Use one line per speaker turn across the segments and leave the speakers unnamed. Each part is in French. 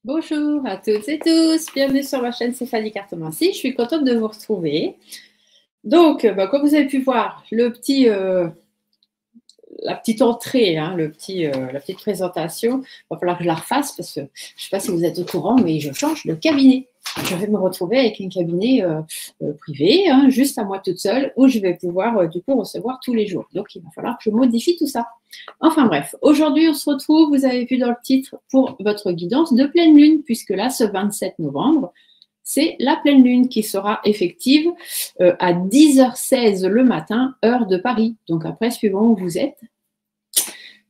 Bonjour à toutes et tous, bienvenue sur ma chaîne Stéphanie Cartomancie. Je suis contente de vous retrouver. Donc, comme vous avez pu voir, la petite entrée, hein, la petite présentation, il va falloir que je la refasse parce que je ne sais pas si vous êtes au courant, mais je change de cabinet. Je vais me retrouver avec un cabinet privé, hein, juste à moi toute seule, où je vais pouvoir du coup recevoir tous les jours. Donc, il va falloir que je modifie tout ça. Enfin bref, aujourd'hui on se retrouve, vous avez vu dans le titre, pour votre guidance de pleine lune, puisque là, ce 27 novembre, c'est la pleine lune qui sera effective à 10h16 le matin, heure de Paris. Donc après, suivant où vous êtes,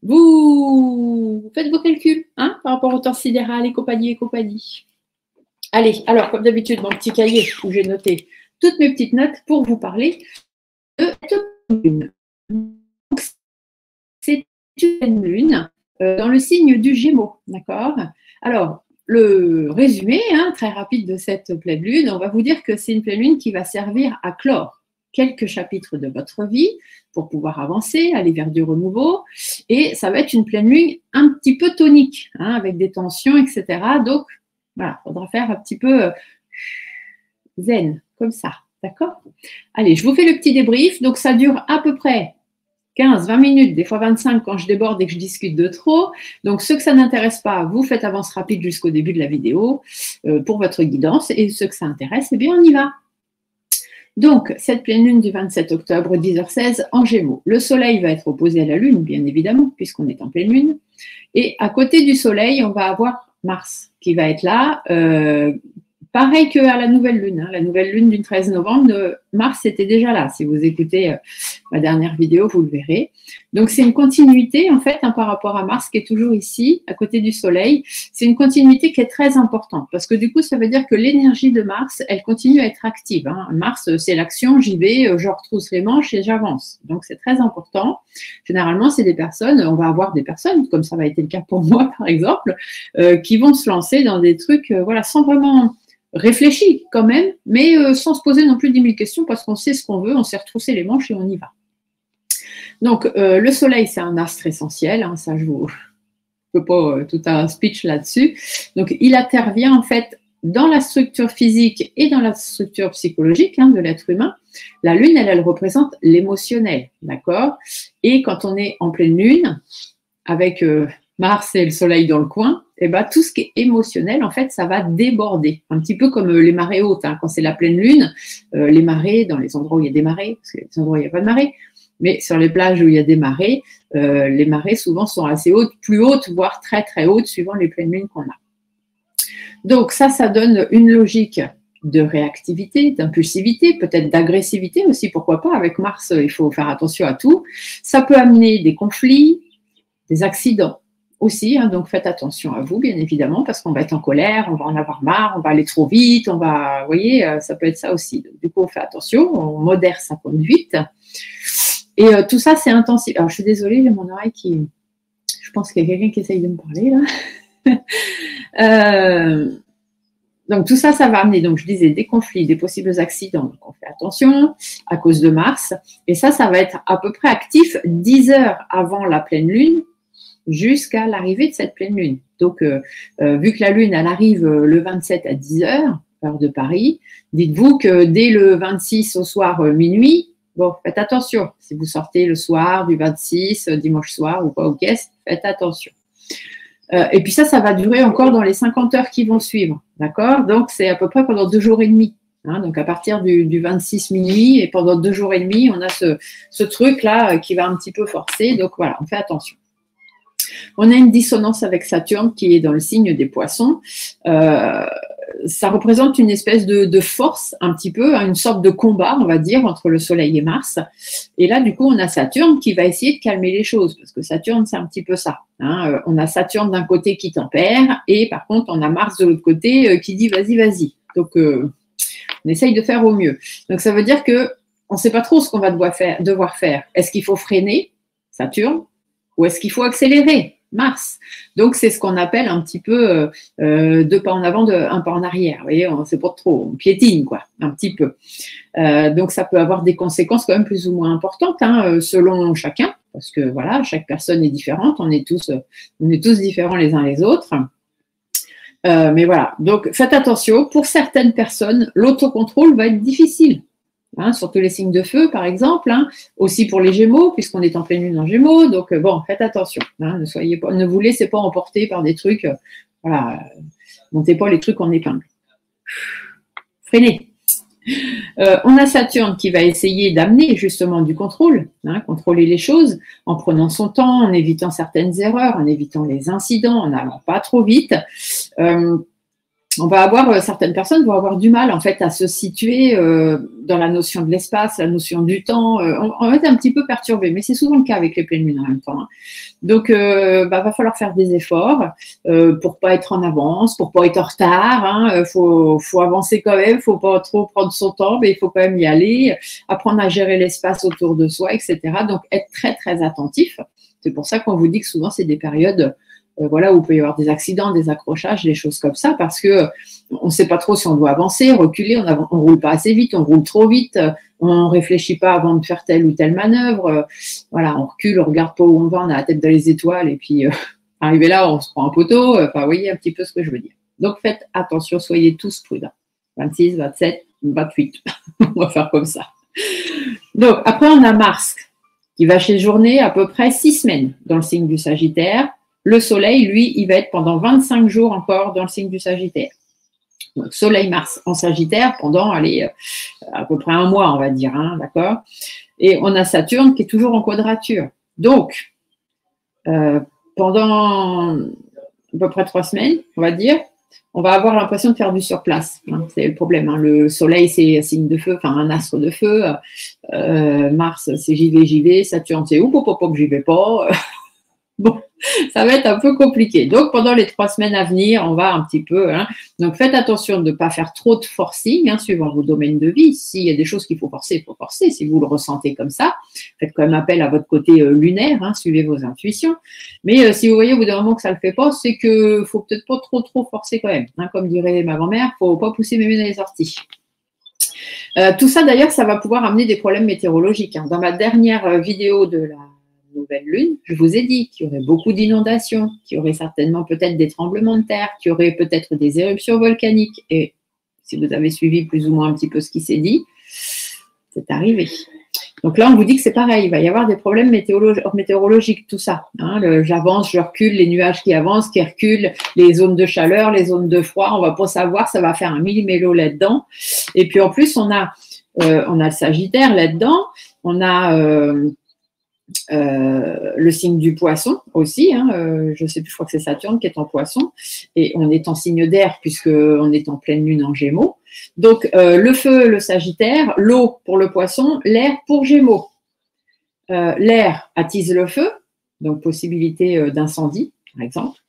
vous faites vos calculs hein, par rapport au temps sidéral et compagnie et compagnie. Allez, alors comme d'habitude, mon petit cahier où j'ai noté toutes mes petites notes pour vous parler de cette lune. C'est une lune dans le signe du Gémeaux, d'accord? Alors, le résumé hein, très rapide de cette pleine lune, on va vous dire que c'est une pleine lune qui va servir à clore quelques chapitres de votre vie pour pouvoir avancer, aller vers du renouveau. Et ça va être une pleine lune un petit peu tonique, hein, avec des tensions, etc. Donc, voilà, il faudra faire un petit peu zen, comme ça, d'accord? Allez, je vous fais le petit débrief. Donc, ça dure à peu près 15-20 minutes, des fois 25 quand je déborde et que je discute de trop. Donc, ceux que ça n'intéresse pas, vous faites avance rapide jusqu'au début de la vidéo pour votre guidance. Et ceux que ça intéresse, eh bien, on y va. Donc, cette pleine lune du 27 octobre, 10h16, en Gémeaux. Le soleil va être opposé à la lune, bien évidemment, puisqu'on est en pleine lune. Et à côté du soleil, on va avoir Mars qui va être là. Pareil qu'à la nouvelle lune. Hein. La nouvelle lune du 13 novembre, Mars était déjà là. Si vous écoutez ma dernière vidéo, vous le verrez. Donc, c'est une continuité, en fait, hein, par rapport à Mars qui est toujours ici, à côté du Soleil. C'est une continuité qui est très importante parce que du coup, ça veut dire que l'énergie de Mars, elle continue à être active. Hein. Mars, c'est l'action, j'y vais, je retrousse les manches et j'avance. Donc, c'est très important. Généralement, c'est des personnes, on va avoir des personnes, comme ça va être le cas pour moi, par exemple, qui vont se lancer dans des trucs, voilà, sans vraiment réfléchi quand même, mais sans se poser non plus 10 000 questions parce qu'on sait ce qu'on veut, on s'est retroussé les manches et on y va. Donc, le soleil, c'est un astre essentiel, hein, ça je ne peux pas tout un speech là-dessus. Donc, il intervient en fait dans la structure physique et dans la structure psychologique hein, de l'être humain. La lune, elle représente l'émotionnel, d'accord? Et quand on est en pleine lune, avec Mars et le soleil dans le coin, et ben, tout ce qui est émotionnel, en fait, ça va déborder. Un petit peu comme les marées hautes. Hein. Quand c'est la pleine lune, les marées, dans les endroits où il y a des marées, parce qu'il y a des endroits où il n'y a pas de marée, mais sur les plages où il y a des marées, les marées souvent sont assez hautes, plus hautes, voire très très hautes, suivant les pleines lunes qu'on a. Donc ça donne une logique de réactivité, d'impulsivité, peut-être d'agressivité aussi, pourquoi pas. Avec Mars, il faut faire attention à tout. Ça peut amener des conflits, des accidents aussi, hein, donc faites attention à vous, bien évidemment, parce qu'on va être en colère, on va en avoir marre, on va aller trop vite, on va, vous voyez, ça peut être ça aussi. Donc, du coup, on fait attention, on modère sa conduite. Et tout ça, c'est intensif. Alors, je suis désolée, j'ai mon oreille qui... Je pense qu'il y a quelqu'un qui essaye de me parler, là. Donc, tout ça, ça va amener, donc je disais, des conflits, des possibles accidents. Donc, on fait attention à cause de Mars. Et ça va être à peu près actif 10 heures avant la pleine lune, jusqu'à l'arrivée de cette pleine lune. Donc, vu que la lune, elle arrive le 27 à 10 heures, heure de Paris, dites-vous que dès le 26 au soir minuit, bon, faites attention. Si vous sortez le soir du 26, dimanche soir ou pas aux caisses, faites attention. Et puis ça va durer encore dans les 50 heures qui vont suivre, d'accord? Donc, c'est à peu près pendant 2 jours et demi. Hein, donc, à partir du 26 minuit et pendant 2 jours et demi, on a ce truc-là qui va un petit peu forcer. Donc, voilà, on fait attention. On a une dissonance avec Saturne qui est dans le signe des Poissons. Ça représente une espèce de force, un petit peu, une sorte de combat, on va dire, entre le Soleil et Mars. Et là, du coup, on a Saturne qui va essayer de calmer les choses, parce que Saturne, c'est un petit peu ça. Hein. On a Saturne d'un côté qui tempère, et par contre, on a Mars de l'autre côté qui dit vas-y, vas-y. Donc, on essaye de faire au mieux. Donc, ça veut dire que on ne sait pas trop ce qu'on va devoir faire. Est-ce qu'il faut freiner, Saturne, ou est-ce qu'il faut accélérer, Mars? Donc, c'est ce qu'on appelle un petit peu 2 pas en avant, un pas en arrière. Vous voyez, on ne sait pas trop, on piétine, quoi, un petit peu. Donc, ça peut avoir des conséquences quand même plus ou moins importantes, hein, selon chacun, parce que voilà, chaque personne est différente, on est tous différents les uns les autres. Mais voilà, donc faites attention, pour certaines personnes, l'autocontrôle va être difficile. Hein, surtout les signes de feu, par exemple, hein, aussi pour les Gémeaux, puisqu'on est en pleine lune en Gémeaux. Donc, bon, faites attention. Hein, ne vous laissez pas emporter par des trucs. Voilà, montez pas les trucs en épingle. Freinez. On a Saturne qui va essayer d'amener justement du contrôle, hein, contrôler les choses en prenant son temps, en évitant certaines erreurs, en évitant les incidents, en n'allant pas trop vite. On va avoir, certaines personnes vont avoir du mal en fait à se situer dans la notion de l'espace, la notion du temps. On va être un petit peu perturbé, mais c'est souvent le cas avec les pleines lunes en même temps. Hein. Donc, va falloir faire des efforts pour pas être en avance, pour pas être en retard. Hein. Faut avancer quand même, faut pas trop prendre son temps, mais il faut quand même y aller. Apprendre à gérer l'espace autour de soi, etc. Donc, être très très attentif. C'est pour ça qu'on vous dit que souvent c'est des périodes voilà, où il peut y avoir des accidents, des accrochages, des choses comme ça, parce que on ne sait pas trop si on doit avancer, reculer, on roule pas assez vite, on roule trop vite, on réfléchit pas avant de faire telle ou telle manœuvre, voilà, on recule, on regarde pas où on va, on a la tête dans les étoiles, et puis arrivé là, on se prend un poteau, enfin, vous voyez un petit peu ce que je veux dire. Donc faites attention, soyez tous prudents. 26, 27, 28, on va faire comme ça. Donc après, on a Mars, qui va séjourner à peu près 6 semaines dans le signe du Sagittaire. Le Soleil, lui, il va être pendant 25 jours encore dans le signe du Sagittaire. Donc, Soleil-Mars en Sagittaire pendant, allez, à peu près 1 mois, on va dire, hein, d'accord? Et on a Saturne qui est toujours en quadrature. Donc, pendant à peu près 3 semaines, on va dire, on va avoir l'impression de faire du surplace. Hein, c'est le problème. Hein. Le Soleil, c'est un signe de feu, enfin un astre de feu. Mars, c'est j'y vais. Saturne, c'est hop, j'y vais pas. Bon, ça va être un peu compliqué. Donc, pendant les 3 semaines à venir, on va un petit peu. Hein, donc, faites attention de ne pas faire trop de forcing, hein, suivant vos domaines de vie. S'il y a des choses qu'il faut forcer, il faut forcer. Si vous le ressentez comme ça, faites quand même appel à votre côté lunaire, hein, suivez vos intuitions. Mais si vous voyez au bout d'un moment que ça ne le fait pas, c'est qu'il ne faut peut-être pas trop forcer quand même. Hein, comme dirait ma grand-mère, il ne faut pas pousser mémé dans les orties. Tout ça, d'ailleurs, ça va pouvoir amener des problèmes météorologiques. Hein. Dans ma dernière vidéo de la nouvelle lune, je vous ai dit qu'il y aurait beaucoup d'inondations, qu'il y aurait certainement peut-être des tremblements de terre, qu'il y aurait peut-être des éruptions volcaniques. Et si vous avez suivi plus ou moins un petit peu ce qui s'est dit, c'est arrivé. Donc là, on vous dit que c'est pareil, il va y avoir des problèmes météorologiques, tout ça. Hein, j'avance, je recule, les nuages qui avancent, qui reculent, les zones de chaleur, les zones de froid, on ne va pas savoir, ça va faire un millimélo là-dedans. Et puis en plus, on a le Sagittaire là-dedans, on a le signe du Poisson aussi, hein, je ne sais plus, je crois que c'est Saturne qui est en Poisson, et on est en signe d'air puisqu'on est en pleine lune en Gémeaux. Donc le feu, le Sagittaire, l'eau pour le Poisson, l'air pour Gémeaux. L'air attise le feu, donc possibilité d'incendie, par exemple.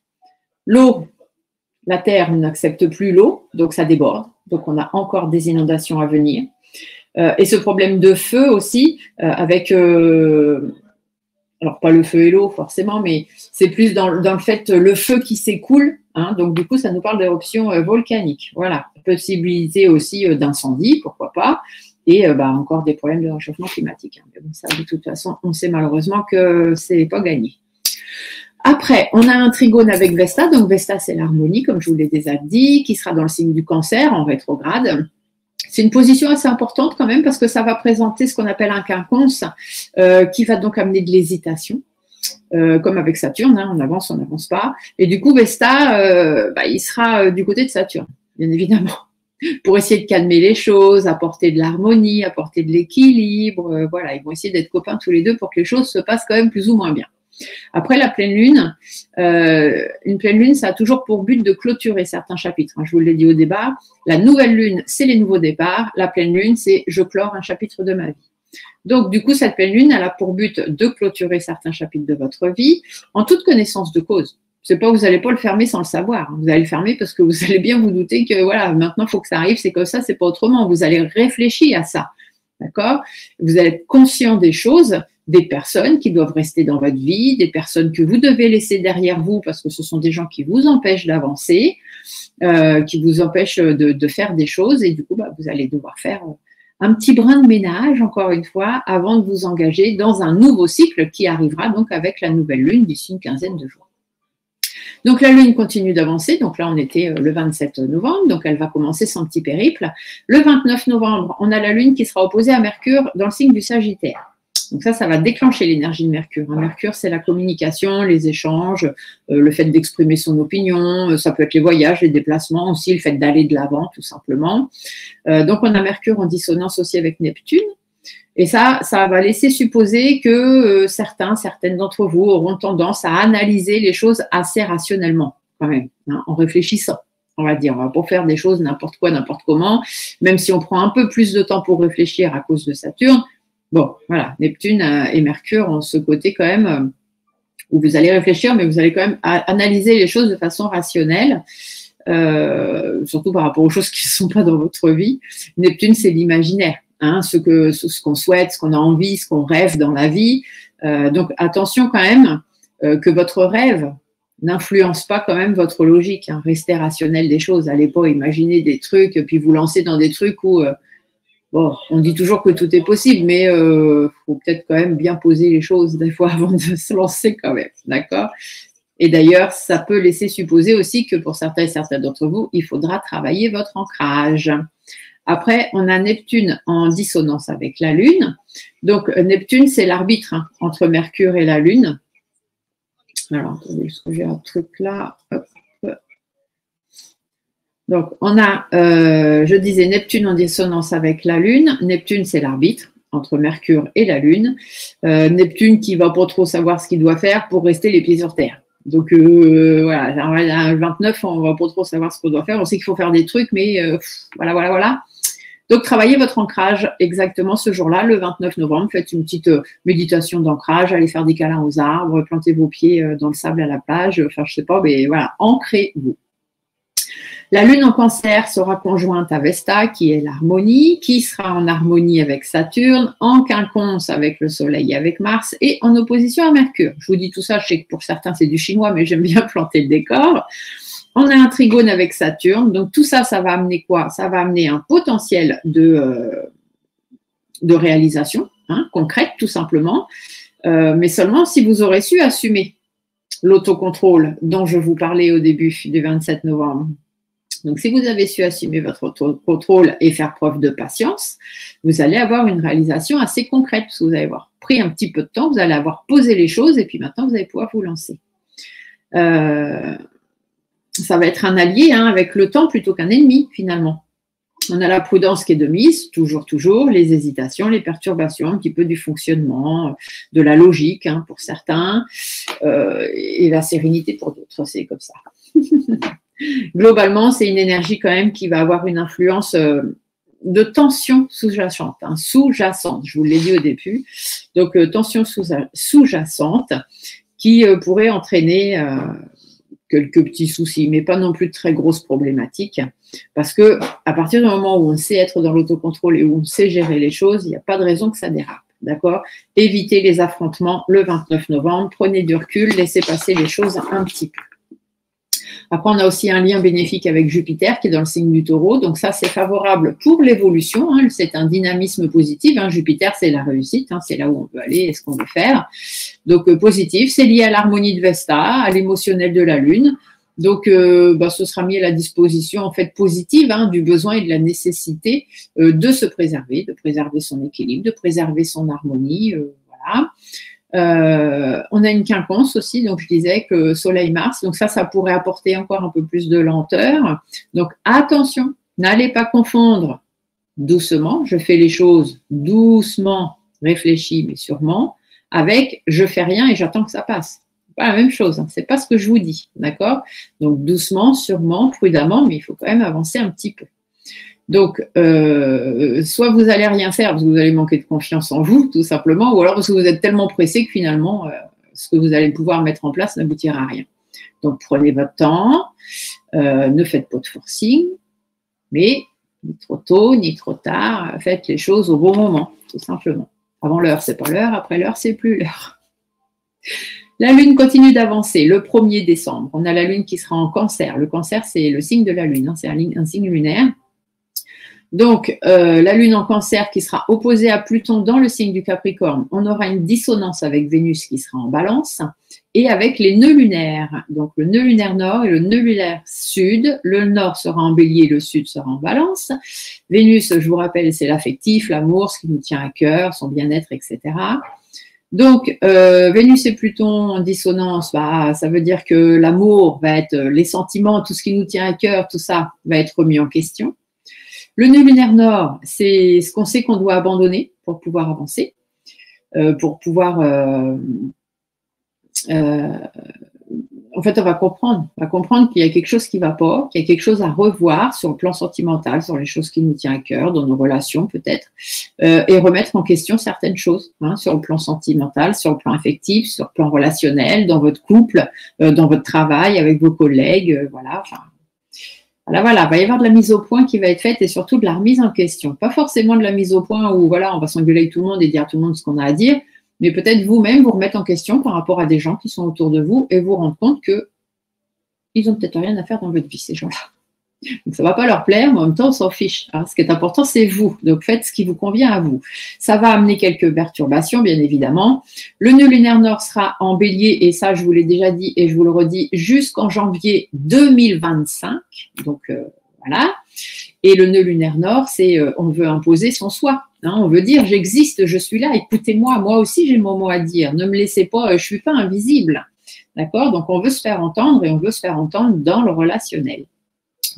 L'eau, la terre n'accepte plus l'eau, donc ça déborde, donc on a encore des inondations à venir. Et ce problème de feu aussi, avec alors pas le feu et l'eau forcément, mais c'est plus dans le fait le feu qui s'écoule, hein, donc du coup ça nous parle d'éruption volcanique. Voilà, possibilité aussi d'incendie, pourquoi pas, et encore des problèmes de réchauffement climatique. Hein. Mais bon, ça de toute façon, on sait malheureusement que c'est pas gagné. Après, on a un trigone avec Vesta, donc Vesta c'est l'harmonie, comme je vous l'ai déjà dit, qui sera dans le signe du Cancer en rétrograde. C'est une position assez importante quand même parce que ça va présenter ce qu'on appelle un quinconce qui va donc amener de l'hésitation, comme avec Saturne, hein, on n'avance pas. Et du coup, Vesta, il sera du côté de Saturne, bien évidemment. pour essayer de calmer les choses, apporter de l'harmonie, apporter de l'équilibre. Voilà, ils vont essayer d'être copains tous les deux pour que les choses se passent quand même plus ou moins bien. Après la pleine lune, une pleine lune, ça a toujours pour but de clôturer certains chapitres. Je vous l'ai dit au départ, la nouvelle lune, c'est les nouveaux départs. La pleine lune, c'est je clore un chapitre de ma vie. Donc, du coup, cette pleine lune, elle a pour but de clôturer certains chapitres de votre vie en toute connaissance de cause. C'est pas, vous n'allez pas le fermer sans le savoir. Vous allez le fermer parce que vous allez bien vous douter que voilà, maintenant, il faut que ça arrive, c'est comme ça, c'est pas autrement. Vous allez réfléchir à ça. D'accord? Vous allez être conscient des choses, des personnes qui doivent rester dans votre vie, des personnes que vous devez laisser derrière vous parce que ce sont des gens qui vous empêchent d'avancer, qui vous empêchent de faire des choses et du coup, vous allez devoir faire un petit brin de ménage, encore une fois, avant de vous engager dans un nouveau cycle qui arrivera donc avec la nouvelle lune d'ici une quinzaine de jours. Donc la lune continue d'avancer, donc là on était le 27 novembre, donc elle va commencer son petit périple. Le 29 novembre, on a la lune qui sera opposée à Mercure dans le signe du Sagittaire. Donc ça va déclencher l'énergie de Mercure. Mercure, c'est la communication, les échanges, le fait d'exprimer son opinion, ça peut être les voyages, les déplacements aussi, le fait d'aller de l'avant tout simplement. Donc on a Mercure en dissonance aussi avec Neptune. Et ça va laisser supposer que certaines d'entre vous auront tendance à analyser les choses assez rationnellement, quand même, en réfléchissant. On va dire, on va pas faire des choses n'importe quoi, n'importe comment, même si on prend un peu plus de temps pour réfléchir à cause de Saturne. Bon, voilà, Neptune et Mercure ont ce côté quand même où vous allez réfléchir, mais vous allez quand même analyser les choses de façon rationnelle, surtout par rapport aux choses qui ne sont pas dans votre vie. Neptune, c'est l'imaginaire. Ce qu'on souhaite, ce qu'on a envie, ce qu'on rêve dans la vie. Donc attention quand même que votre rêve n'influence pas quand même votre logique. Restez rationnel des choses. Allez pas imaginer des trucs puis vous lancer dans des trucs où bon, on dit toujours que tout est possible, mais faut peut-être quand même bien poser les choses des fois avant de se lancer quand même, d'accord? Et d'ailleurs, ça peut laisser supposer aussi que pour certains et certaines d'entre vous, il faudra travailler votre ancrage. Après, on a Neptune en dissonance avec la Lune. Donc, Neptune, c'est l'arbitre entre Mercure et la Lune. Alors, attendez, est-ce que j'ai un truc là? Hop. Donc, on a, je disais, Neptune en dissonance avec la Lune. Neptune, c'est l'arbitre entre Mercure et la Lune. Neptune qui ne va pas trop savoir ce qu'il doit faire pour rester les pieds sur terre. Donc, voilà, à 29, on ne va pas trop savoir ce qu'on doit faire. On sait qu'il faut faire des trucs, mais voilà. Donc, travaillez votre ancrage exactement ce jour-là, le 29 novembre. Faites une petite méditation d'ancrage, allez faire des câlins aux arbres, plantez vos pieds dans le sable à la plage. Enfin, je ne sais pas, mais voilà, ancrez-vous. La lune en cancer sera conjointe à Vesta, qui est l'harmonie, qui sera en harmonie avec Saturne, en quinconce avec le soleil et avec Mars, et en opposition à Mercure. Je vous dis tout ça, je sais que pour certains c'est du chinois, mais j'aime bien planter le décor. On a un trigone avec Saturne, donc tout ça, ça va amener quoi? Ça va amener un potentiel de réalisation, concrète tout simplement, mais seulement si vous aurez su assumer l'autocontrôle dont je vous parlais au début du 27 novembre. Donc, si vous avez su assumer votre autocontrôle et faire preuve de patience, vous allez avoir une réalisation assez concrète, parce que vous allez avoir pris un petit peu de temps, vous allez avoir posé les choses, et puis maintenant, vous allez pouvoir vous lancer. Ça va être un allié avec le temps plutôt qu'un ennemi, finalement. On a la prudence qui est de mise, toujours, les hésitations, les perturbations, un petit peu du fonctionnement, de la logique pour certains, et la sérénité pour d'autres, c'est comme ça. Globalement, c'est une énergie quand même qui va avoir une influence de tension sous-jacente, sous-jacente, je vous l'ai dit au début. Donc, tension sous-jacente qui pourrait entraîner quelques petits soucis, mais pas non plus de très grosses problématiques, parce que à partir du moment où on sait être dans l'autocontrôle et où on sait gérer les choses, il n'y a pas de raison que ça dérape, d'accord? Évitez les affrontements le 29 novembre, prenez du recul, laissez passer les choses un petit peu. Après, on a aussi un lien bénéfique avec Jupiter qui est dans le signe du Taureau. Donc ça, c'est favorable pour l'évolution. C'est un dynamisme positif. Jupiter, c'est la réussite. C'est là où on veut aller et ce qu'on veut faire. Donc positif, c'est lié à l'harmonie de Vesta, à l'émotionnel de la Lune. Donc ce sera mis à la disposition en fait positive du besoin et de la nécessité de se préserver, de préserver son équilibre, de préserver son harmonie. Voilà. On a une quinconce aussi, donc je disais que Soleil-Mars, donc ça pourrait apporter encore un peu plus de lenteur. Donc attention N'allez pas confondre doucement, je fais les choses doucement, réfléchi mais sûrement, avec je fais rien et j'attends que ça passe. Pas la même chose, hein. C'est pas ce que je vous dis, d'accord? Donc doucement, sûrement, prudemment, mais il faut quand même avancer un petit peu. Donc, soit vous allez rien faire parce que vous allez manquer de confiance en vous, tout simplement, ou alors parce que vous êtes tellement pressé que finalement, ce que vous allez pouvoir mettre en place n'aboutira à rien. Donc, prenez votre temps, ne faites pas de forcing, mais ni trop tôt, ni trop tard, faites les choses au bon moment, tout simplement. Avant l'heure, c'est pas l'heure, après l'heure, c'est plus l'heure. La Lune continue d'avancer. Le 1er décembre, on a la Lune qui sera en Cancer. Le Cancer, c'est le signe de la Lune, hein, c'est un signe lunaire. Donc, la Lune en Cancer qui sera opposée à Pluton dans le signe du Capricorne, on aura une dissonance avec Vénus qui sera en Balance et avec les nœuds lunaires. Donc, le nœud lunaire nord et le nœud lunaire sud. Le nord sera en Bélier, le sud sera en Balance. Vénus, je vous rappelle, c'est l'affectif, l'amour, ce qui nous tient à cœur, son bien-être, etc. Donc, Vénus et Pluton en dissonance, bah, ça veut dire que l'amour va être, les sentiments, tout ce qui nous tient à cœur, tout ça va être remis en question. Le nœud lunaire nord, c'est ce qu'on sait qu'on doit abandonner pour pouvoir avancer, pour pouvoir… en fait, on va comprendre qu'il y a quelque chose qui ne va pas, qu'il y a quelque chose à revoir sur le plan sentimental, sur les choses qui nous tiennent à cœur, dans nos relations peut-être, et remettre en question certaines choses, hein, sur le plan sentimental, sur le plan affectif, sur le plan relationnel, dans votre couple, dans votre travail, avec vos collègues, voilà, enfin… Voilà, il va y avoir de la mise au point qui va être faite et surtout de la remise en question. Pas forcément de la mise au point où voilà, on va s'engueuler avec tout le monde et dire à tout le monde ce qu'on a à dire, mais peut-être vous-même vous remettre en question par rapport à des gens qui sont autour de vous et vous rendre compte qu'ils ont peut-être rien à faire dans votre vie, ces gens-là. Donc ça ne va pas leur plaire, mais en même temps, on s'en fiche. Hein. Ce qui est important, c'est vous. Donc faites ce qui vous convient à vous. Ça va amener quelques perturbations, bien évidemment. Le nœud lunaire nord sera en Bélier, et ça, je vous l'ai déjà dit et je vous le redis, jusqu'en janvier 2025. Donc voilà. Et le nœud lunaire nord, c'est on veut imposer son soi. Hein. On veut dire, j'existe, je suis là, écoutez-moi, moi aussi j'ai mon mot à dire. Ne me laissez pas, je ne suis pas invisible. D'accord? Donc on veut se faire entendre et on veut se faire entendre dans le relationnel.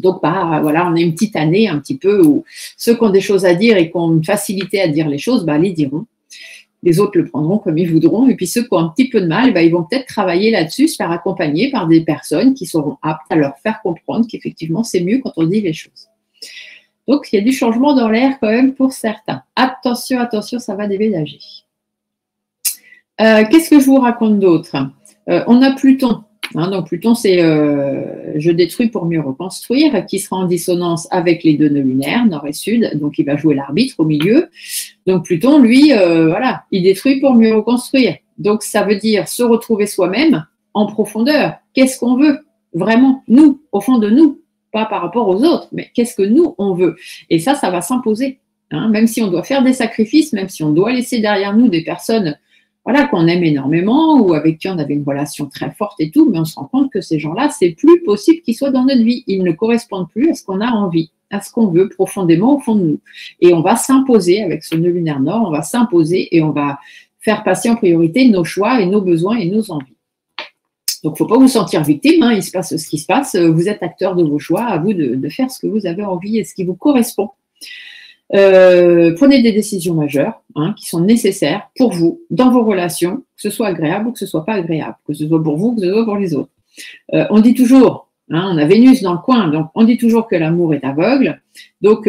Donc, bah, voilà, on a une petite année un petit peu où ceux qui ont des choses à dire et qui ont une facilité à dire les choses, bah, les diront. Les autres le prendront comme ils voudront. Et puis ceux qui ont un petit peu de mal, bah, ils vont peut-être travailler là-dessus, se faire accompagner par des personnes qui seront aptes à leur faire comprendre qu'effectivement, c'est mieux quand on dit les choses. Donc, il y a du changement dans l'air quand même pour certains. Attention, attention, ça va déménager. Qu'est-ce que je vous raconte d'autre? On a Pluton. Hein, donc Pluton, c'est je détruis pour mieux reconstruire, qui sera en dissonance avec les deux nœuds lunaires, nord et sud, donc il va jouer l'arbitre au milieu. Donc Pluton, lui, voilà, il détruit pour mieux reconstruire. Donc ça veut dire se retrouver soi-même en profondeur. Qu'est-ce qu'on veut vraiment, nous, au fond de nous, pas par rapport aux autres, mais qu'est-ce que nous, on veut? Et ça va s'imposer. Hein, même si on doit faire des sacrifices, même si on doit laisser derrière nous des personnes voilà, qu'on aime énormément ou avec qui on avait une relation très forte et tout, mais on se rend compte que ces gens-là, c'est plus possible qu'ils soient dans notre vie. Ils ne correspondent plus à ce qu'on a envie, à ce qu'on veut profondément au fond de nous. Et on va s'imposer avec ce nœud lunaire nord, on va s'imposer et on va faire passer en priorité nos choix et nos besoins et nos envies. Donc, il ne faut pas vous sentir victime, hein, il se passe ce qui se passe, vous êtes acteur de vos choix, à vous de faire ce que vous avez envie et ce qui vous correspond. Prenez des décisions majeures hein, qui sont nécessaires pour vous, dans vos relations, que ce soit agréable ou que ce soit pas agréable, que ce soit pour vous, que ce soit pour les autres. On dit toujours, hein, on a Vénus dans le coin, donc on dit toujours que l'amour est aveugle, donc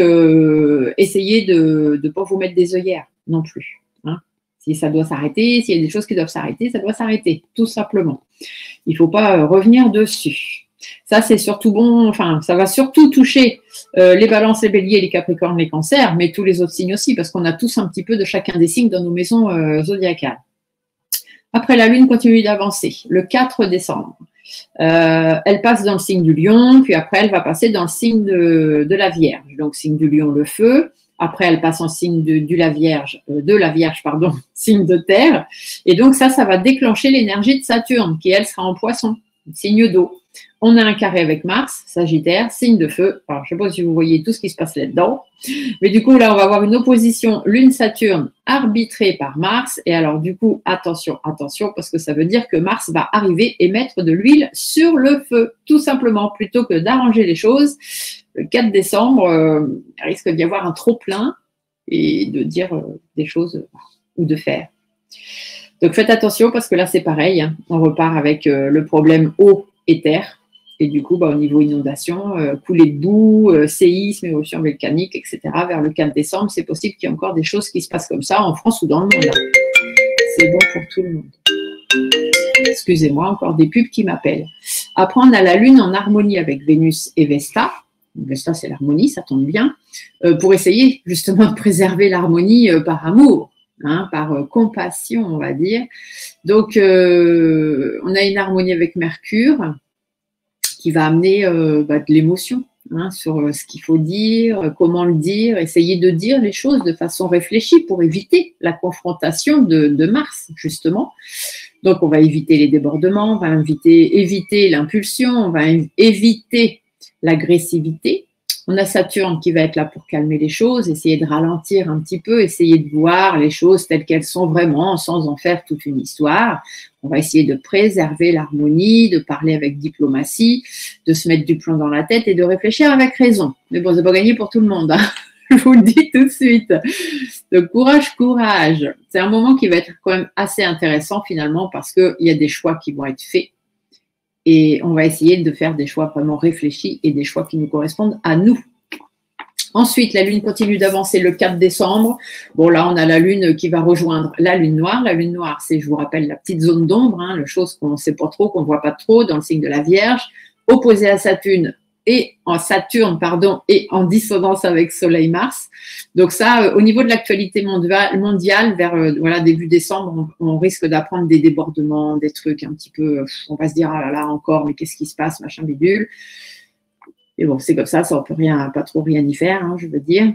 essayez de ne pas vous mettre des œillères non plus. Hein. Si ça doit s'arrêter, s'il y a des choses qui doivent s'arrêter, ça doit s'arrêter, tout simplement. Il ne faut pas revenir dessus. Ça, c'est surtout bon, enfin, ça va surtout toucher les balances, les béliers, les capricornes, les cancers, mais tous les autres signes aussi, parce qu'on a tous un petit peu de chacun des signes dans nos maisons zodiacales. Après, la Lune continue d'avancer, le 4 décembre. Elle passe dans le signe du Lion, puis après, elle va passer dans le signe de la Vierge. Donc, signe du Lion, le feu. Après, elle passe en signe de la Vierge, signe de terre. Et donc, ça va déclencher l'énergie de Saturne, qui, elle, sera en Poisson. signe d'eau. On a un carré avec Mars, Sagittaire, signe de feu. Alors, je ne sais pas si vous voyez tout ce qui se passe là-dedans. Mais du coup, là, on va avoir une opposition Lune-Saturne arbitrée par Mars. Et alors, du coup, attention, attention, parce que ça veut dire que Mars va arriver et mettre de l'huile sur le feu, tout simplement, plutôt que d'arranger les choses. Le 4 décembre, il risque d'y avoir un trop-plein et de dire des choses ou de faire. Donc, faites attention parce que là, c'est pareil. Hein. On repart avec le problème eau et terre. Et du coup, au niveau inondation, coulée de boue, séisme, éruption volcanique, etc. Vers le 4 décembre, c'est possible qu'il y ait encore des choses qui se passent comme ça en France ou dans le monde. C'est bon pour tout le monde. Excusez-moi, encore des pubs qui m'appellent. Après, on a la Lune en harmonie avec Vénus et Vesta. Vesta, c'est l'harmonie, ça tombe bien. Pour essayer justement de préserver l'harmonie par amour. Hein, par compassion, on va dire. Donc, on a une harmonie avec Mercure qui va amener de l'émotion hein, sur ce qu'il faut dire, comment le dire, essayer de dire les choses de façon réfléchie pour éviter la confrontation de Mars, justement. Donc, on va éviter les débordements, on va éviter l'impulsion, on va éviter l'agressivité. On a Saturne qui va être là pour calmer les choses, essayer de ralentir un petit peu, essayer de voir les choses telles qu'elles sont vraiment, sans en faire toute une histoire. On va essayer de préserver l'harmonie, de parler avec diplomatie, de se mettre du plomb dans la tête et de réfléchir avec raison. Mais bon, c'est pas gagné pour tout le monde, hein. Je vous le dis tout de suite. Donc, courage, courage. C'est un moment qui va être quand même assez intéressant finalement parce qu'il y a des choix qui vont être faits. Et on va essayer de faire des choix vraiment réfléchis et des choix qui nous correspondent à nous. Ensuite, la Lune continue d'avancer le 4 décembre. Bon, là, on a la Lune qui va rejoindre la Lune noire. La Lune noire, c'est, je vous rappelle, la petite zone d'ombre, hein, la chose qu'on ne sait pas trop, qu'on ne voit pas trop dans le signe de la Vierge, opposée à Saturne et en dissonance avec Soleil-Mars. Donc ça, au niveau de l'actualité mondiale, vers début décembre, on risque d'apprendre des débordements, des trucs un petit peu, on va se dire, ah là là, encore, mais qu'est-ce qui se passe, machin bidule. Et bon, c'est comme ça on peut pas trop rien y faire, hein, je veux dire.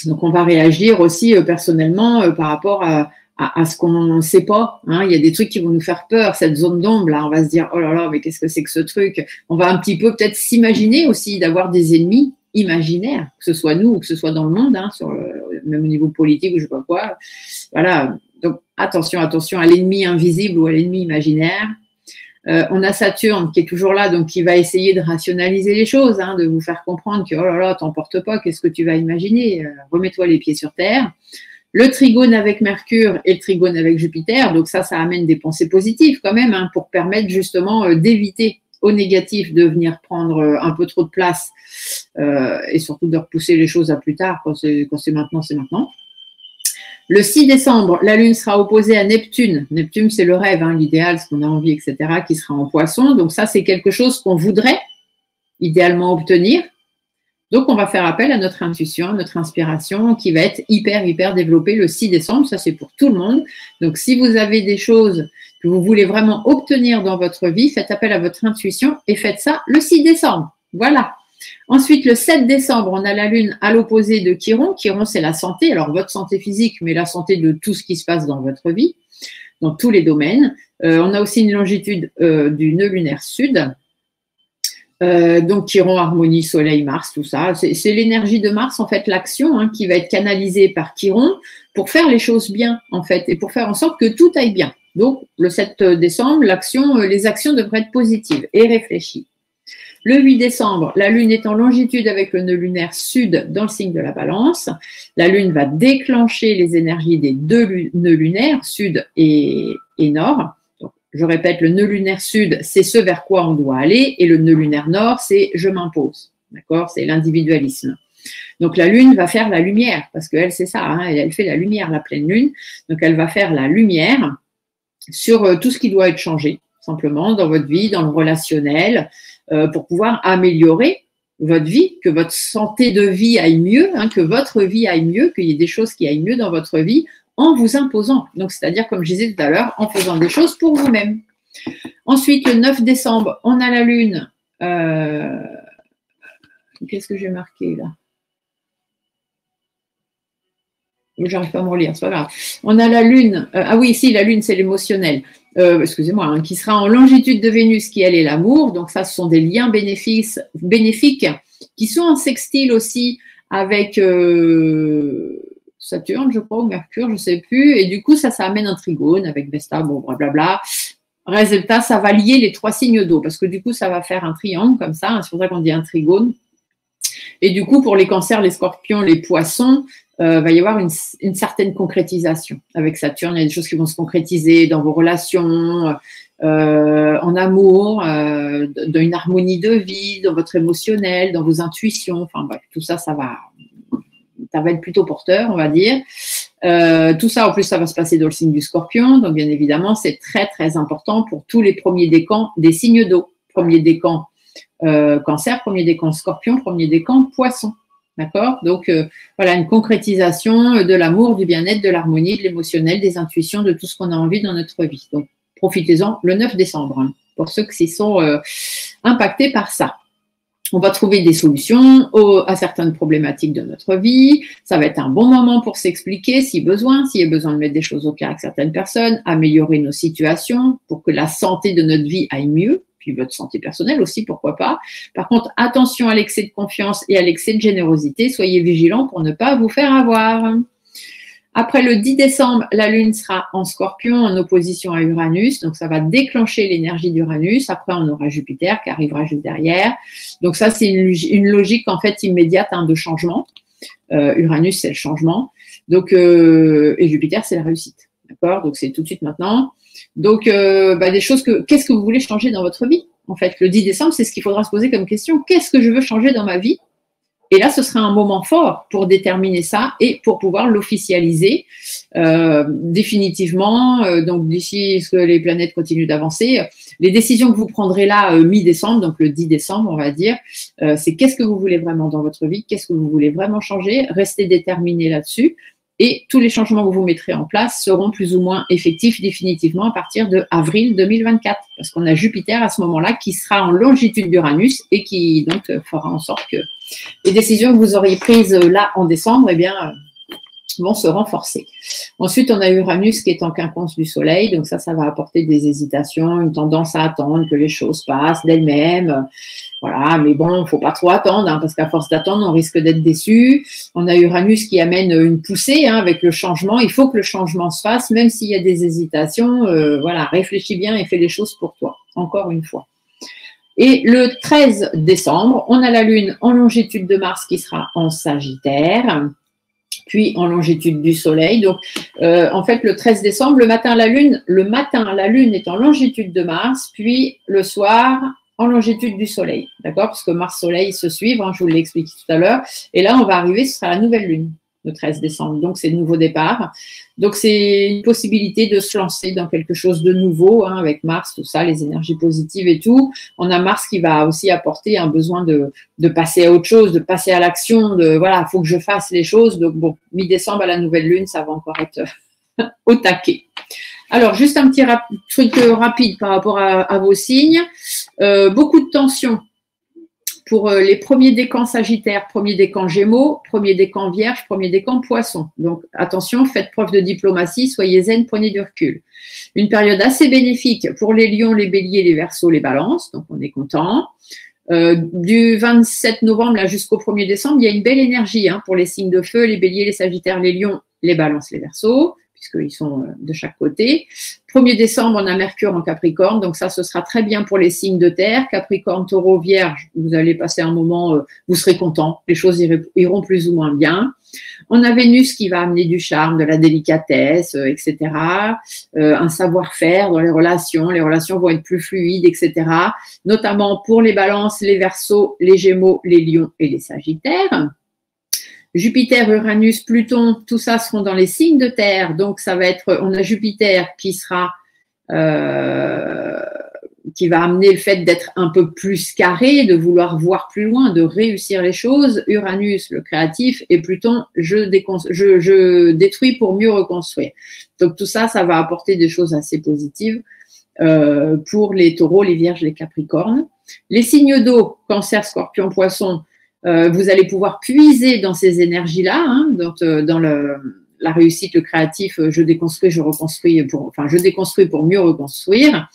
Donc on va réagir aussi personnellement par rapport à ce qu'on ne sait pas. Hein. Il y a des trucs qui vont nous faire peur, cette zone d'ombre, là, on va se dire, oh là là, mais qu'est-ce que c'est que ce truc? On va un petit peu peut-être s'imaginer aussi d'avoir des ennemis imaginaires, que ce soit nous ou que ce soit dans le monde, hein, même au niveau politique ou je ne sais pas quoi. Voilà, donc attention à l'ennemi invisible ou à l'ennemi imaginaire. On a Saturne qui est toujours là, donc qui va essayer de rationaliser les choses, hein, de vous faire comprendre que, oh là là, t'emportes pas, qu'est-ce que tu vas imaginer? Remets-toi les pieds sur terre. Le trigone avec Mercure et le trigone avec Jupiter, donc ça amène des pensées positives quand même, hein, pour permettre justement d'éviter au négatif de venir prendre un peu trop de place et surtout de repousser les choses à plus tard, quand c'est maintenant, c'est maintenant. Le 6 décembre, la Lune sera opposée à Neptune. Neptune, c'est le rêve, hein, l'idéal, ce qu'on a envie, etc., qui sera en Poisson. Donc ça, c'est quelque chose qu'on voudrait idéalement obtenir. Donc, on va faire appel à notre intuition, notre inspiration, qui va être hyper développée le 6 décembre. Ça, c'est pour tout le monde. Donc, si vous avez des choses que vous voulez vraiment obtenir dans votre vie, faites appel à votre intuition et faites ça le 6 décembre. Voilà. Ensuite, le 7 décembre, on a la Lune à l'opposé de Chiron. Chiron, c'est la santé. Alors, votre santé physique, mais la santé de tout ce qui se passe dans votre vie, dans tous les domaines. On a aussi une longitude du nœud lunaire sud. Donc, Chiron, harmonie, Soleil, Mars, tout ça. C'est l'énergie de Mars, en fait, l'action, hein, qui va être canalisée par Chiron pour faire les choses bien, en fait, et pour faire en sorte que tout aille bien. Donc, le 7 décembre, les actions devraient être positives et réfléchies. Le 8 décembre, la Lune est en longitude avec le nœud lunaire sud dans le signe de la Balance. La Lune va déclencher les énergies des deux nœuds lunaires, sud et nord. Donc, je répète, le nœud lunaire sud, c'est ce vers quoi on doit aller, et le nœud lunaire nord, c'est je m'impose. D'accord? C'est l'individualisme. Donc, la Lune va faire la lumière, parce qu'elle, c'est ça, hein, elle fait la lumière, la pleine Lune. Donc, elle va faire la lumière sur tout ce qui doit être changé, simplement, dans votre vie, dans le relationnel, pour pouvoir améliorer votre vie, que votre santé de vie aille mieux, hein, que votre vie aille mieux, qu'il y ait des choses qui aillent mieux dans votre vie en vous imposant. Donc, c'est-à-dire, comme je disais tout à l'heure, en faisant des choses pour vous-même. Ensuite, le 9 décembre, on a la Lune. Qu'est-ce que j'ai marqué là? j'arrive pas à me relire, c'est pas grave. On a la Lune, ah oui, si, la Lune, c'est l'émotionnel. Excusez-moi, hein, qui sera en longitude de Vénus, qui elle est l'amour. Donc ça, ce sont des liens bénéfiques qui sont en sextile aussi avec Saturne, je crois, ou Mercure, je ne sais plus. Et du coup, ça amène un trigone avec Vesta, bon, blablabla. Résultat, ça va lier les 3 signes d'eau, parce que du coup, ça va faire un triangle comme ça. Hein, c'est pour ça qu'on dit un trigone. Et du coup, pour les cancers, les scorpions, les poissons, va y avoir une certaine concrétisation. Avec Saturne, il y a des choses qui vont se concrétiser dans vos relations, en amour, dans une harmonie de vie, dans votre émotionnel, dans vos intuitions. Enfin bref, tout ça, ça va être plutôt porteur, on va dire. Tout ça, en plus, ça va se passer dans le signe du Scorpion. Donc, bien évidemment, c'est très, très important pour tous les premiers décans des signes d'eau. Premier décan Cancer, premier décan Scorpion, premier décan Poisson. D'accord? Donc, voilà, une concrétisation de l'amour, du bien-être, de l'harmonie, de l'émotionnel, des intuitions, de tout ce qu'on a envie dans notre vie. Donc, profitez-en le 9 décembre, hein, pour ceux qui sont impactés par ça. On va trouver des solutions à certaines problématiques de notre vie. Ça va être un bon moment pour s'expliquer si besoin, s'il y a besoin de mettre des choses au clair avec certaines personnes, améliorer nos situations pour que la santé de notre vie aille mieux, puis votre santé personnelle aussi, pourquoi pas. Par contre, attention à l'excès de confiance et à l'excès de générosité. Soyez vigilants pour ne pas vous faire avoir. Après le 10 décembre, la Lune sera en Scorpion, en opposition à Uranus. Donc, ça va déclencher l'énergie d'Uranus. Après, on aura Jupiter qui arrivera juste derrière. Donc, ça, c'est une logique, en fait, immédiate, hein, de changement. Uranus, c'est le changement. Donc, et Jupiter, c'est la réussite. D'accord? Donc, c'est tout de suite maintenant. Donc, des choses qu'est-ce que vous voulez changer dans votre vie? En fait, le 10 décembre, c'est ce qu'il faudra se poser comme question. Qu'est-ce que je veux changer dans ma vie? Et là, ce sera un moment fort pour déterminer ça et pour pouvoir l'officialiser définitivement. Donc, d'ici ce que les planètes continuent d'avancer, les décisions que vous prendrez là mi-décembre, donc le 10 décembre, on va dire, c'est qu'est-ce que vous voulez vraiment dans votre vie, qu'est-ce que vous voulez vraiment changer, restez déterminé là-dessus. Et tous les changements que vous mettrez en place seront plus ou moins effectifs définitivement à partir de avril 2024. Parce qu'on a Jupiter à ce moment-là qui sera en longitude d'Uranus et qui donc fera en sorte que les décisions que vous auriez prises là en décembre, eh bien, vont se renforcer. Ensuite, on a Uranus qui est en quinconce du Soleil. Donc ça va apporter des hésitations, une tendance à attendre que les choses passent d'elles-mêmes. Voilà, mais bon, il ne faut pas trop attendre, hein, parce qu'à force d'attendre, on risque d'être déçu. On a Uranus qui amène une poussée avec le changement. Il faut que le changement se fasse, même s'il y a des hésitations. Voilà, réfléchis bien et fais les choses pour toi, encore une fois. Et le 13 décembre, on a la Lune en longitude de Mars qui sera en Sagittaire, puis en longitude du Soleil. Donc, en fait, le 13 décembre, le matin, la Lune est en longitude de Mars, puis le soir, en longitude du Soleil, d'accord? Parce que Mars-Soleil se suivent, hein, je vous l'ai expliqué tout à l'heure. Et là, on va arriver, ce sera la nouvelle Lune, le 13 décembre. Donc, c'est le nouveau départ. Donc, c'est une possibilité de se lancer dans quelque chose de nouveau, hein, avec Mars, tout ça, les énergies positives et tout. On a Mars qui va aussi apporter un besoin de passer à autre chose, de passer à l'action, de voilà, il faut que je fasse les choses. Donc, bon, mi-décembre à la nouvelle Lune, ça va encore être au taquet. Alors, juste un petit truc rapide par rapport à vos signes. Beaucoup de tension pour les premiers décans Sagittaire, premier décan Gémeaux, premier décan Vierge, premier décan Poisson. Donc, attention, faites preuve de diplomatie, soyez zen, prenez du recul. Une période assez bénéfique pour les Lions, les Béliers, les Verseaux, les Balances. Donc, on est content. Du 27 novembre là jusqu'au 1er décembre, il y a une belle énergie pour les signes de feu, les Béliers, les Sagittaires, les Lions, les Balances, les Verseaux, puisqu'ils sont de chaque côté. 1er décembre, on a Mercure en Capricorne, donc ça, ce sera très bien pour les signes de terre. Capricorne, Taureau, Vierge, vous allez passer un moment, vous serez content, les choses iront plus ou moins bien. On a Vénus qui va amener du charme, de la délicatesse, etc. Un savoir-faire dans les relations vont être plus fluides, etc. Notamment pour les Balances, les Verseaux, les Gémeaux, les Lions et les Sagittaires. Jupiter, Uranus, Pluton, tout ça seront dans les signes de terre. Donc, ça va être, on a Jupiter qui sera, qui va amener le fait d'être un peu plus carré, de vouloir voir plus loin, de réussir les choses. Uranus, le créatif, et Pluton, je détruis pour mieux reconstruire. Donc, tout ça, ça va apporter des choses assez positives pour les Taureaux, les Vierges, les Capricornes. Les signes d'eau, Cancer, Scorpion, Poisson, vous allez pouvoir puiser dans ces énergies-là, dans la réussite, le créatif, je déconstruis, je reconstruis, je déconstruis pour mieux reconstruire.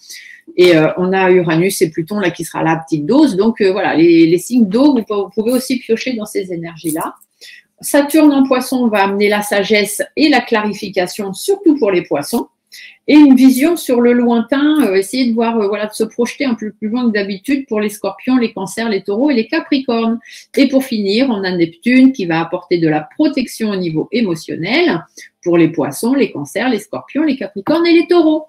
Et on a Uranus et Pluton là qui sera là à petite dose. Donc voilà, les signes d'eau, vous pouvez aussi piocher dans ces énergies-là. Saturne en poisson va amener la sagesse et la clarification, surtout pour les poissons. Et une vision sur le lointain, essayer de voir, voilà, de se projeter un peu plus loin que d'habitude pour les scorpions, les cancers, les taureaux et les capricornes. Et pour finir, on a Neptune qui va apporter de la protection au niveau émotionnel pour les poissons, les cancers, les scorpions, les capricornes et les taureaux.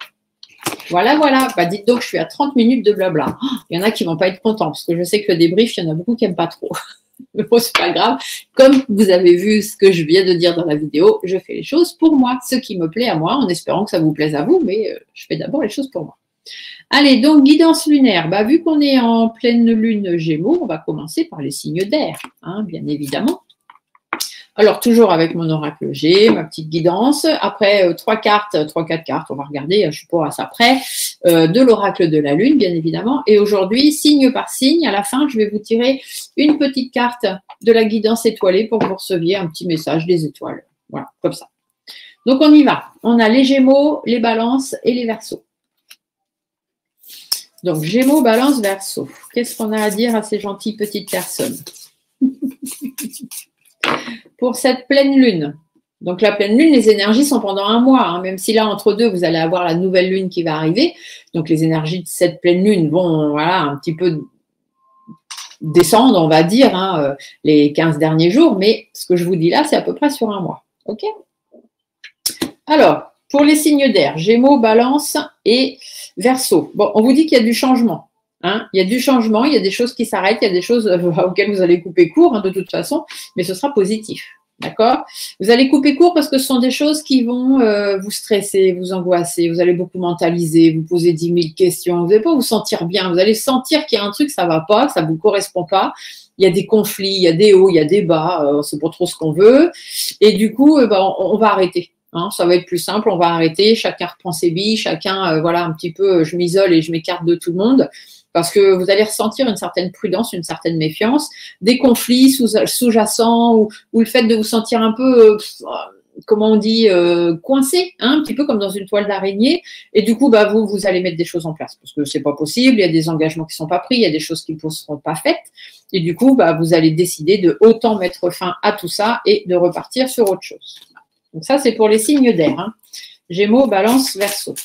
Voilà, voilà. Bah, dites donc, je suis à 30 minutes de blabla. Il y en a qui ne vont pas être contents parce que je sais que le débrief, il y en a beaucoup qui n'aiment pas trop. Mais bon, c'est pas grave. Comme vous avez vu ce que je viens de dire dans la vidéo, je fais les choses pour moi, ce qui me plaît à moi, en espérant que ça vous plaise à vous, mais je fais d'abord les choses pour moi. Allez, donc guidance lunaire. Bah, vu qu'on est en pleine lune Gémeaux, on va commencer par les signes d'air, hein, bien évidemment. Alors, toujours avec mon oracle G, ma petite guidance. Après, 3-4 cartes, on va regarder, je suis pas à ça près, de l'oracle de la Lune, bien évidemment. Et aujourd'hui, signe par signe, à la fin, je vais vous tirer une petite carte de la guidance étoilée pour que vous receviez un petit message des étoiles. Voilà, comme ça. Donc, on y va. On a les Gémeaux, les Balances et les Verseaux. Donc, Gémeaux, Balance, Verseaux. Qu'est-ce qu'on a à dire à ces gentilles petites personnes? Pour cette pleine lune. Donc la pleine lune, les énergies sont pendant un mois, hein, même si là, entre deux, vous allez avoir la nouvelle lune qui va arriver. Donc les énergies de cette pleine lune vont voilà, un petit peu descendre, on va dire, hein, les 15 derniers jours. Mais ce que je vous dis là, c'est à peu près sur un mois. OK? Alors, pour les signes d'air, Gémeaux, Balance et Verseau. Bon, on vous dit qu'il y a du changement. Hein, il y a du changement, il y a des choses qui s'arrêtent, il y a des choses auxquelles vous allez couper court, hein, de toute façon, mais ce sera positif. D'accord? Vous allez couper court parce que ce sont des choses qui vont vous stresser, vous angoisser, vous allez beaucoup mentaliser, vous poser 10 000 questions, vous n'allez pas vous sentir bien, vous allez sentir qu'il y a un truc, ça ne va pas, que ça ne vous correspond pas. Il y a des conflits, il y a des hauts, il y a des bas, c'est pas trop ce qu'on veut. Et du coup, on va arrêter. Hein, ça va être plus simple, on va arrêter, chacun reprend ses billes, chacun, voilà, un petit peu, je m'isole et je m'écarte de tout le monde. Parce que vous allez ressentir une certaine prudence, une certaine méfiance, des conflits sous-jacents ou le fait de vous sentir un peu, comment on dit, coincé, hein, un petit peu comme dans une toile d'araignée. Et du coup, bah, vous allez mettre des choses en place parce que c'est pas possible, il y a des engagements qui ne sont pas pris, il y a des choses qui ne seront pas faites. Et du coup, bah, vous allez décider de autant mettre fin à tout ça et de repartir sur autre chose. Donc ça, c'est pour les signes d'air. Hein. Gémeaux, Balance, Verseau.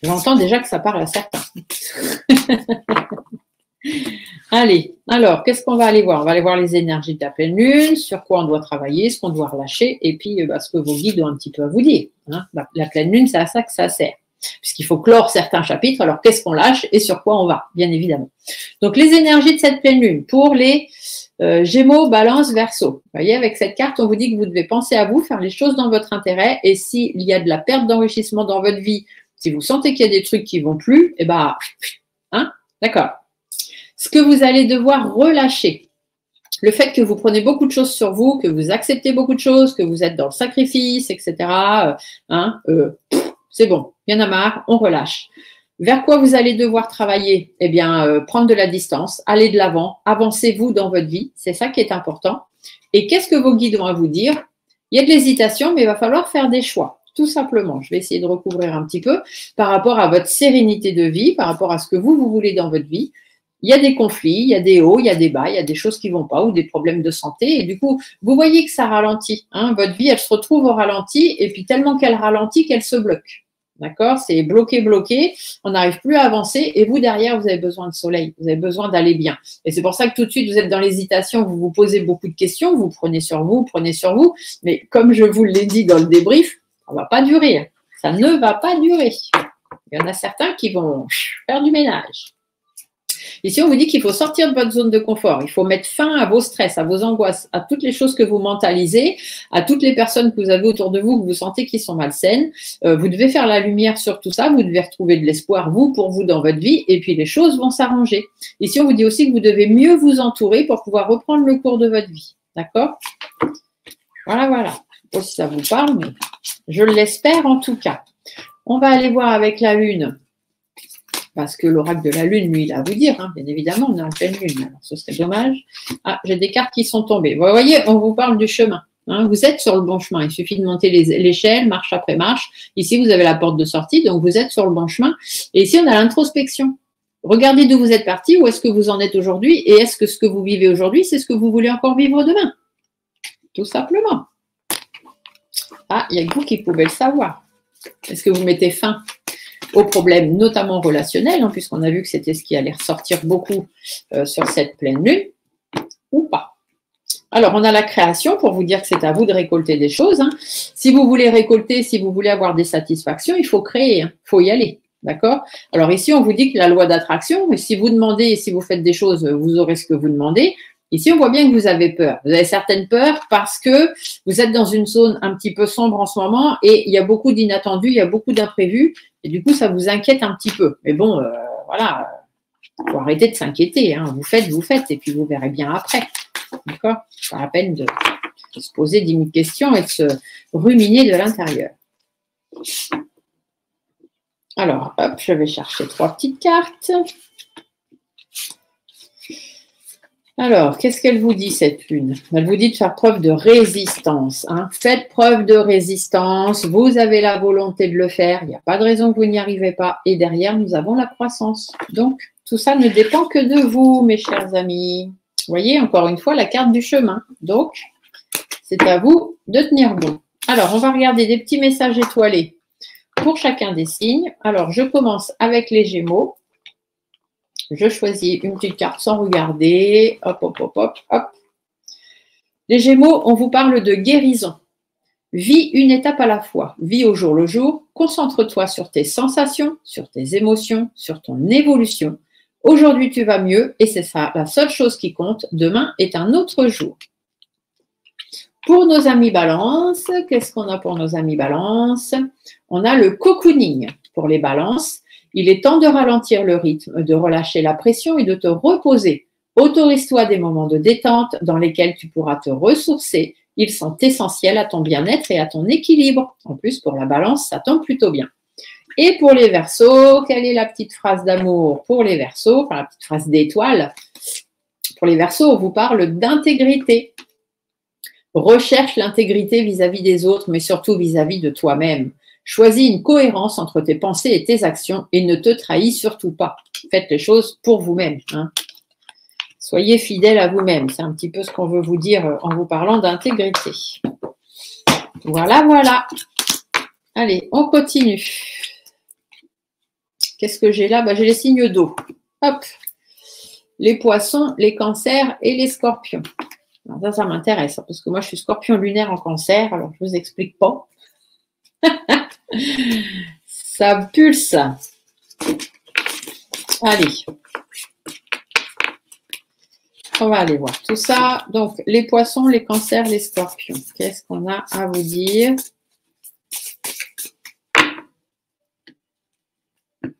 J'entends déjà que ça parle à certains. Allez, alors, qu'est-ce qu'on va aller voir? On va aller voir les énergies de la pleine lune, sur quoi on doit travailler, ce qu'on doit relâcher, et puis ce que vos guides ont un petit peu à vous dire. Hein. La pleine lune, c'est à ça que ça sert. Puisqu'il faut clore certains chapitres, alors qu'est-ce qu'on lâche et sur quoi on va, bien évidemment. Donc, les énergies de cette pleine lune, pour les Gémeaux, Balance, Verseau. Vous voyez, avec cette carte, on vous dit que vous devez penser à vous, faire les choses dans votre intérêt, et s'il y a de la perte d'enrichissement dans votre vie, si vous sentez qu'il y a des trucs qui ne vont plus, eh ben, hein, d'accord. Ce que vous allez devoir relâcher, le fait que vous prenez beaucoup de choses sur vous, que vous acceptez beaucoup de choses, que vous êtes dans le sacrifice, etc., c'est bon, il y en a marre, on relâche. Vers quoi vous allez devoir travailler? Eh bien, prendre de la distance, aller de l'avant, avancez-vous dans votre vie, c'est ça qui est important. Et qu'est-ce que vos guides vont à vous dire? Il y a de l'hésitation, mais il va falloir faire des choix. Tout simplement, je vais essayer de recouvrir un petit peu par rapport à votre sérénité de vie, par rapport à ce que vous voulez dans votre vie. Il y a des conflits, il y a des hauts, il y a des bas, il y a des choses qui ne vont pas ou des problèmes de santé. Et du coup, vous voyez que ça ralentit. Hein, votre vie, elle se retrouve au ralenti et puis tellement qu'elle ralentit qu'elle se bloque. D'accord? C'est bloqué, bloqué. On n'arrive plus à avancer et vous, derrière, vous avez besoin de soleil. Vous avez besoin d'aller bien. Et c'est pour ça que tout de suite, vous êtes dans l'hésitation, vous vous posez beaucoup de questions, vous prenez sur vous. Mais comme je vous l'ai dit dans le débrief, ça ne va pas durer. Ça ne va pas durer. Il y en a certains qui vont faire du ménage. Ici, on vous dit qu'il faut sortir de votre zone de confort. Il faut mettre fin à vos stress, à vos angoisses, à toutes les choses que vous mentalisez, à toutes les personnes que vous avez autour de vous, que vous sentez qui sont malsaines. Vous devez faire la lumière sur tout ça. Vous devez retrouver de l'espoir, vous, pour vous, dans votre vie. Et puis, les choses vont s'arranger. Ici, on vous dit aussi que vous devez mieux vous entourer pour pouvoir reprendre le cours de votre vie. D'accord? Voilà, voilà. Je ne sais pas si ça vous parle, mais je l'espère en tout cas. On va aller voir avec la Lune. Parce que l'oracle de la Lune, lui, il a à vous dire, hein, bien évidemment, on est en pleine Lune, alors ce serait dommage. Ah, j'ai des cartes qui sont tombées. Vous voyez, on vous parle du chemin. Hein, vous êtes sur le bon chemin. Il suffit de monter l'échelle, marche après marche. Ici, vous avez la porte de sortie, donc vous êtes sur le bon chemin. Et ici, on a l'introspection. Regardez d'où vous êtes parti, où est-ce que vous en êtes aujourd'hui, et est-ce que ce que vous vivez aujourd'hui, c'est ce que vous voulez encore vivre demain? Tout simplement. Ah, il y a que vous qui pouvez le savoir. Est-ce que vous mettez fin aux problèmes, notamment relationnels, hein, puisqu'on a vu que c'était ce qui allait ressortir beaucoup sur cette pleine lune, ou pas? Alors, on a la création pour vous dire que c'est à vous de récolter des choses. Hein. Si vous voulez récolter, si vous voulez avoir des satisfactions, il faut créer, il faut y aller. D'accord? Alors ici, on vous dit que la loi d'attraction, si vous demandez et si vous faites des choses, vous aurez ce que vous demandez. Ici, on voit bien que vous avez peur. Vous avez certaines peurs parce que vous êtes dans une zone un petit peu sombre en ce moment et il y a beaucoup d'inattendus, il y a beaucoup d'imprévus et du coup, ça vous inquiète un petit peu. Mais bon, voilà, il faut arrêter de s'inquiéter. Hein. Vous faites et puis vous verrez bien après. D'accord? Pas la peine de se poser 10 000 questions et de se ruminer de l'intérieur. Alors, hop, je vais chercher 3 petites cartes. Alors, qu'est-ce qu'elle vous dit, cette lune? Elle vous dit de faire preuve de résistance. Hein. Faites preuve de résistance. Vous avez la volonté de le faire. Il n'y a pas de raison que vous n'y arrivez pas. Et derrière, nous avons la croissance. Donc, tout ça ne dépend que de vous, mes chers amis. Vous voyez, encore une fois, la carte du chemin. Donc, c'est à vous de tenir bon. Alors, on va regarder des petits messages étoilés pour chacun des signes. Alors, je commence avec les Gémeaux. Je choisis une petite carte sans regarder. Hop, hop, hop, hop, hop. Les Gémeaux, on vous parle de guérison. Vis une étape à la fois. Vis au jour le jour. Concentre-toi sur tes sensations, sur tes émotions, sur ton évolution. Aujourd'hui, tu vas mieux et c'est ça la seule chose qui compte. Demain est un autre jour. Pour nos amis Balance, qu'est-ce qu'on a pour nos amis Balance? On a le cocooning pour les Balances. Il est temps de ralentir le rythme, de relâcher la pression et de te reposer. Autorise-toi des moments de détente dans lesquels tu pourras te ressourcer. Ils sont essentiels à ton bien-être et à ton équilibre. En plus, pour la Balance, ça tombe plutôt bien. Et pour les Verseaux, quelle est la petite phrase d'amour pour les Verseaux? Enfin, la petite phrase d'étoile. Pour les Verseaux, on vous parle d'intégrité. Recherche l'intégrité vis-à-vis des autres, mais surtout vis-à-vis de toi-même. Choisis une cohérence entre tes pensées et tes actions et ne te trahis surtout pas. Faites les choses pour vous-même. Hein. Soyez fidèles à vous-même. C'est un petit peu ce qu'on veut vous dire en vous parlant d'intégrité. Voilà, voilà. Allez, on continue. Qu'est-ce que j'ai là? J'ai les signes d'eau. Hop. Les poissons, les cancers et les scorpions. Alors ça m'intéresse, parce que moi, je suis scorpion lunaire en cancer, alors je ne vous explique pas. Ça pulse. Allez. On va aller voir tout ça. Donc, les poissons, les cancers, les scorpions. Qu'est-ce qu'on a à vous dire?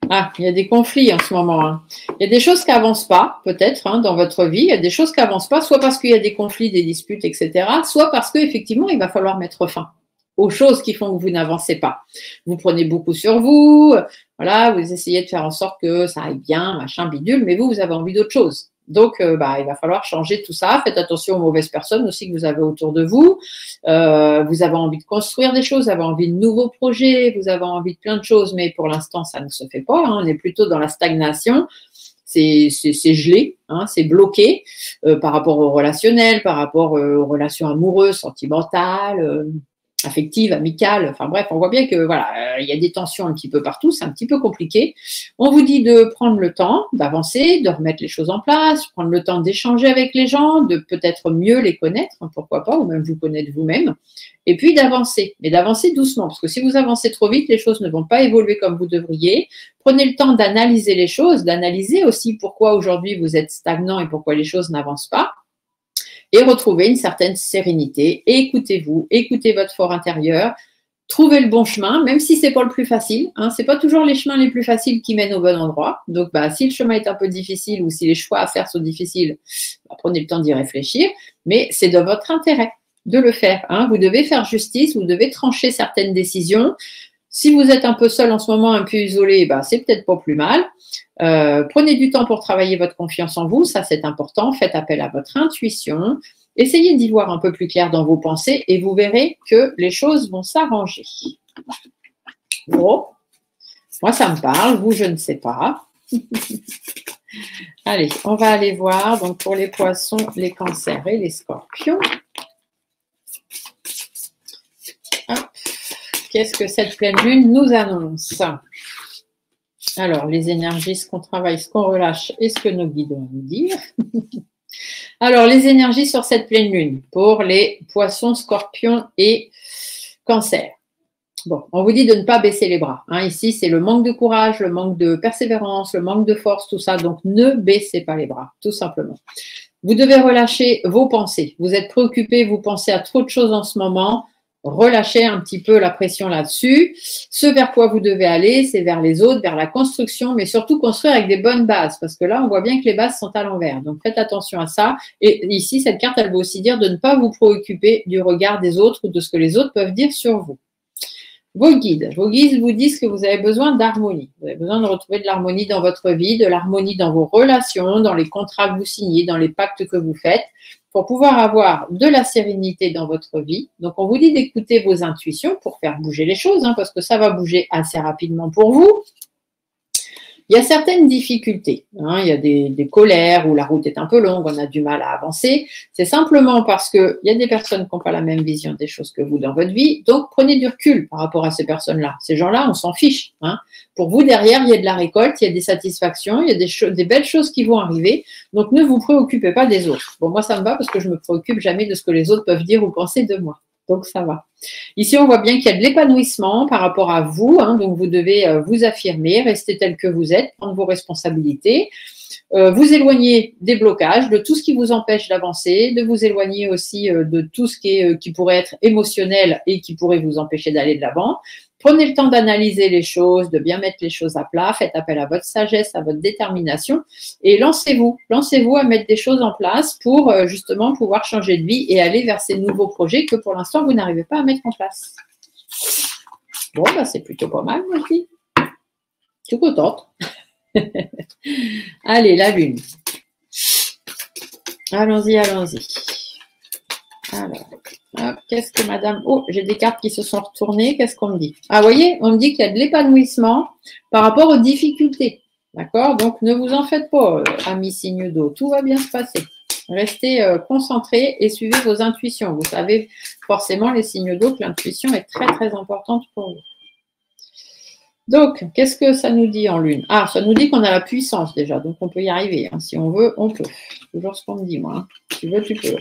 Ah, il y a des conflits en ce moment. Hein. Il y a des choses qui n'avancent pas, peut-être, hein, dans votre vie. Il y a des choses qui n'avancent pas, soit parce qu'il y a des conflits, des disputes, etc., soit parce qu'effectivement, il va falloir mettre fin aux choses qui font que vous n'avancez pas. Vous prenez beaucoup sur vous, voilà, vous essayez de faire en sorte que ça aille bien, machin, bidule, mais vous avez envie d'autre chose. Donc, il va falloir changer tout ça. Faites attention aux mauvaises personnes aussi que vous avez autour de vous. Vous avez envie de construire des choses, vous avez envie de nouveaux projets, vous avez envie de plein de choses, mais pour l'instant, ça ne se fait pas. Hein. On est plutôt dans la stagnation. C'est gelé, hein, c'est bloqué par rapport au relationnel, par rapport aux relations amoureuses, sentimentales, affectives, amicales. Enfin bref, on voit bien que voilà, il y a des tensions un petit peu partout, c'est un petit peu compliqué. On vous dit de prendre le temps d'avancer, de remettre les choses en place, prendre le temps d'échanger avec les gens, de peut-être mieux les connaître, hein, pourquoi pas, ou même vous connaître vous-même, et puis d'avancer, mais d'avancer doucement, parce que si vous avancez trop vite, les choses ne vont pas évoluer comme vous devriez. Prenez le temps d'analyser les choses, d'analyser aussi pourquoi aujourd'hui vous êtes stagnant et pourquoi les choses n'avancent pas. Et retrouver une certaine sérénité. Écoutez-vous, écoutez votre fort intérieur, trouvez le bon chemin, même si ce n'est pas le plus facile. Hein, ce n'est pas toujours les chemins les plus faciles qui mènent au bon endroit. Donc, si le chemin est un peu difficile ou si les choix à faire sont difficiles, prenez le temps d'y réfléchir. Mais c'est de votre intérêt de le faire. Hein. Vous devez faire justice, vous devez trancher certaines décisions. Si vous êtes un peu seul en ce moment, un peu isolé, c'est peut-être pas plus mal. Prenez du temps pour travailler votre confiance en vous, ça c'est important. Faites appel à votre intuition Essayez d'y voir un peu plus clair dans vos pensées et vous verrez que les choses vont s'arranger. Bon, moi ça me parle, vous je ne sais pas. Allez, on va aller voir donc pour les poissons, les cancers et les scorpions. Qu'est-ce que cette pleine lune nous annonce? Alors, les énergies, ce qu'on travaille, ce qu'on relâche et ce que nos guides vont nous dire. Alors, les énergies sur cette pleine lune pour les poissons, scorpions et cancers. Bon, on vous dit de ne pas baisser les bras. Hein. Ici, c'est le manque de courage, le manque de persévérance, le manque de force, tout ça. Donc, ne baissez pas les bras, tout simplement. Vous devez relâcher vos pensées. Vous êtes préoccupé, vous pensez à trop de choses en ce moment. Relâchez un petit peu la pression là-dessus. Ce vers quoi vous devez aller, c'est vers les autres, vers la construction, mais surtout construire avec des bonnes bases, parce que là, on voit bien que les bases sont à l'envers. Donc, faites attention à ça. Et ici, cette carte, elle veut aussi dire de ne pas vous préoccuper du regard des autres ou de ce que les autres peuvent dire sur vous. Vos guides vous disent que vous avez besoin d'harmonie. Vous avez besoin de retrouver de l'harmonie dans votre vie, de l'harmonie dans vos relations, dans les contrats que vous signez, dans les pactes que vous faites, pour pouvoir avoir de la sérénité dans votre vie. Donc, on vous dit d'écouter vos intuitions pour faire bouger les choses, hein, parce que ça va bouger assez rapidement pour vous. Il y a certaines difficultés, hein, il y a des colères où la route est un peu longue, on a du mal à avancer. C'est simplement parce qu'il y a des personnes qui n'ont pas la même vision des choses que vous dans votre vie. Donc, prenez du recul par rapport à ces personnes-là. Ces gens-là, on s'en fiche. Hein. Pour vous, derrière, il y a de la récolte, il y a des satisfactions, il y a des belles choses qui vont arriver. Donc, ne vous préoccupez pas des autres. Bon, moi, ça me va parce que je ne me préoccupe jamais de ce que les autres peuvent dire ou penser de moi. Donc, ça va. Ici, on voit bien qu'il y a de l'épanouissement par rapport à vous. Hein, donc, vous devez vous affirmer, rester tel que vous êtes, prendre vos responsabilités, vous éloigner des blocages, de tout ce qui vous empêche d'avancer, de vous éloigner aussi de tout ce qui pourrait être émotionnel et qui pourrait vous empêcher d'aller de l'avant. Prenez le temps d'analyser les choses, de bien mettre les choses à plat, faites appel à votre sagesse, à votre détermination et lancez-vous à mettre des choses en place pour justement pouvoir changer de vie et aller vers ces nouveaux projets que pour l'instant vous n'arrivez pas à mettre en place. Bon, bah, c'est plutôt pas mal, moi je dis. Je suis contente. Allez, la lune. Allons-y, allons-y. Alors, hop, qu'est-ce que madame... Oh, j'ai des cartes qui se sont retournées. Qu'est-ce qu'on me dit? Ah, vous voyez, on me dit qu'il y a de l'épanouissement par rapport aux difficultés. D'accord? Donc, ne vous en faites pas, amis signes d'eau. Tout va bien se passer. Restez concentrés et suivez vos intuitions. Vous savez forcément, les signes d'eau, que l'intuition est très, très importante pour vous. Donc, qu'est-ce que ça nous dit en lune? Ah, ça nous dit qu'on a la puissance déjà. Donc, on peut y arriver. Hein. Si on veut, on peut. C'est toujours ce qu'on me dit, moi. Hein. Si tu veux, tu peux.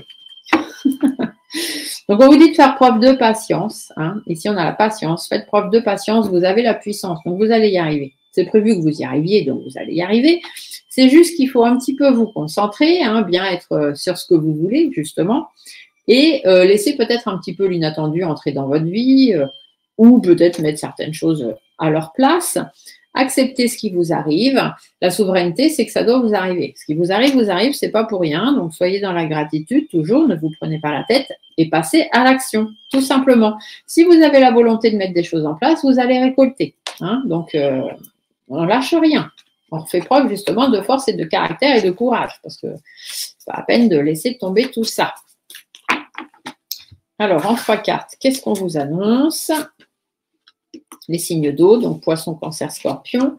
Donc, on vous dit de faire preuve de patience. Hein. Ici, on a la patience. Faites preuve de patience. Vous avez la puissance. Donc, vous allez y arriver. C'est prévu que vous y arriviez, donc vous allez y arriver. C'est juste qu'il faut un petit peu vous concentrer, hein, bien être sur ce que vous voulez, justement, et laisser peut-être un petit peu l'inattendu entrer dans votre vie, ou peut-être mettre certaines choses à leur place. Acceptez ce qui vous arrive. La souveraineté, c'est que ça doit vous arriver. Ce qui vous arrive, c'est pas pour rien. Donc, soyez dans la gratitude toujours, ne vous prenez pas la tête et passez à l'action, tout simplement. Si vous avez la volonté de mettre des choses en place, vous allez récolter. Hein. Donc, on ne lâche rien. On fait preuve justement de force et de caractère et de courage parce que c'est pas la peine de laisser tomber tout ça. Alors, en 3 cartes, qu'est-ce qu'on vous annonce? Les signes d'eau, donc poisson, cancer, scorpion,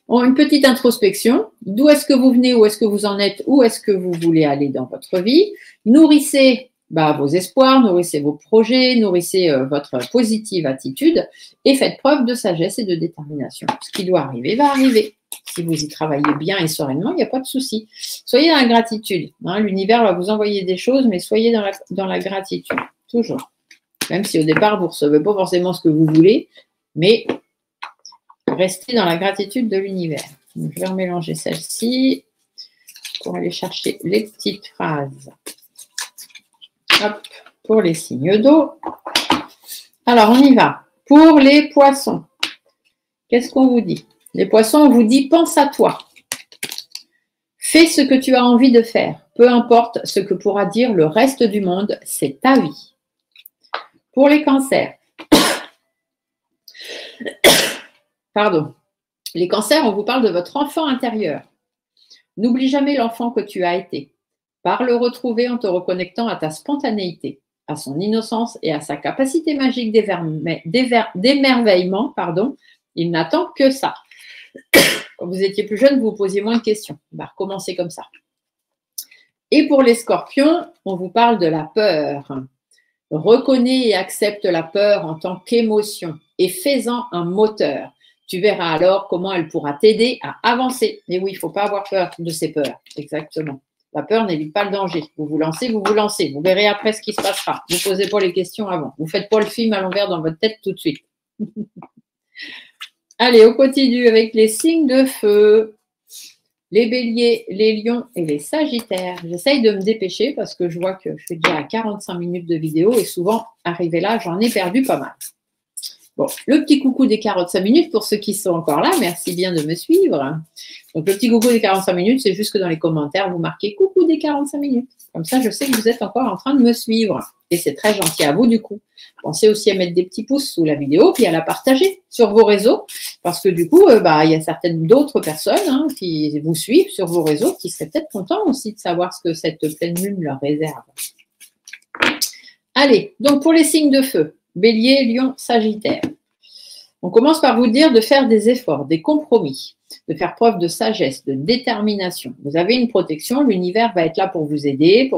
ont une petite introspection. D'où est-ce que vous venez, où est-ce que vous en êtes, où est-ce que vous voulez aller dans votre vie. Nourrissez vos espoirs, nourrissez vos projets, nourrissez votre positive attitude et faites preuve de sagesse et de détermination. Ce qui doit arriver va arriver. Si vous y travaillez bien et sereinement, il n'y a pas de souci. Soyez dans la gratitude. Hein, l'univers va vous envoyer des choses, mais soyez dans la gratitude, toujours. Même si au départ, vous ne recevez pas forcément ce que vous voulez, mais restez dans la gratitude de l'univers. Je vais remélanger celle-ci pour aller chercher les petites phrases. Hop, pour les signes d'eau. Alors, on y va. Pour les poissons, qu'est-ce qu'on vous dit? Les poissons, on vous dit, pense à toi. Fais ce que tu as envie de faire. Peu importe ce que pourra dire le reste du monde, c'est ta vie. Pour les cancers, pardon. Les cancers, on vous parle de votre enfant intérieur. N'oublie jamais l'enfant que tu as été. Pars le retrouver en te reconnectant à ta spontanéité, à son innocence et à sa capacité magique d'émerveillement. Il n'attend que ça. Quand vous étiez plus jeune, vous vous posiez moins de questions. On va recommencer comme ça. Et pour les scorpions, on vous parle de la peur. Reconnais et accepte la peur en tant qu'émotion et fais-en un moteur. Tu verras alors comment elle pourra t'aider à avancer. Mais oui, il ne faut pas avoir peur de ces peurs. Exactement. La peur n'évite pas le danger. Vous vous lancez, vous vous lancez. Vous verrez après ce qui se passera. Vous ne posez pas les questions avant. Vous ne faites pas le film à l'envers dans votre tête tout de suite. Allez, on continue avec les signes de feu. Les béliers, les lions et les sagittaires. J'essaye de me dépêcher parce que je vois que je suis déjà à 45 minutes de vidéo et souvent, arrivé là, j'en ai perdu pas mal. Bon, le petit coucou des 45 minutes pour ceux qui sont encore là. Merci bien de me suivre. Donc, le petit coucou des 45 minutes, c'est juste que dans les commentaires, vous marquez coucou des 45 minutes. Comme ça, je sais que vous êtes encore en train de me suivre. Et c'est très gentil à vous, du coup. Pensez aussi à mettre des petits pouces sous la vidéo, puis à la partager sur vos réseaux. Parce que du coup, il y a certaines d'autres personnes qui vous suivent sur vos réseaux qui seraient peut-être contents aussi de savoir ce que cette pleine lune leur réserve. Allez, donc pour les signes de feu. Bélier, lion, sagittaire. On commence par vous dire de faire des efforts, des compromis, de faire preuve de sagesse, de détermination. Vous avez une protection, l'univers va être là pour vous aider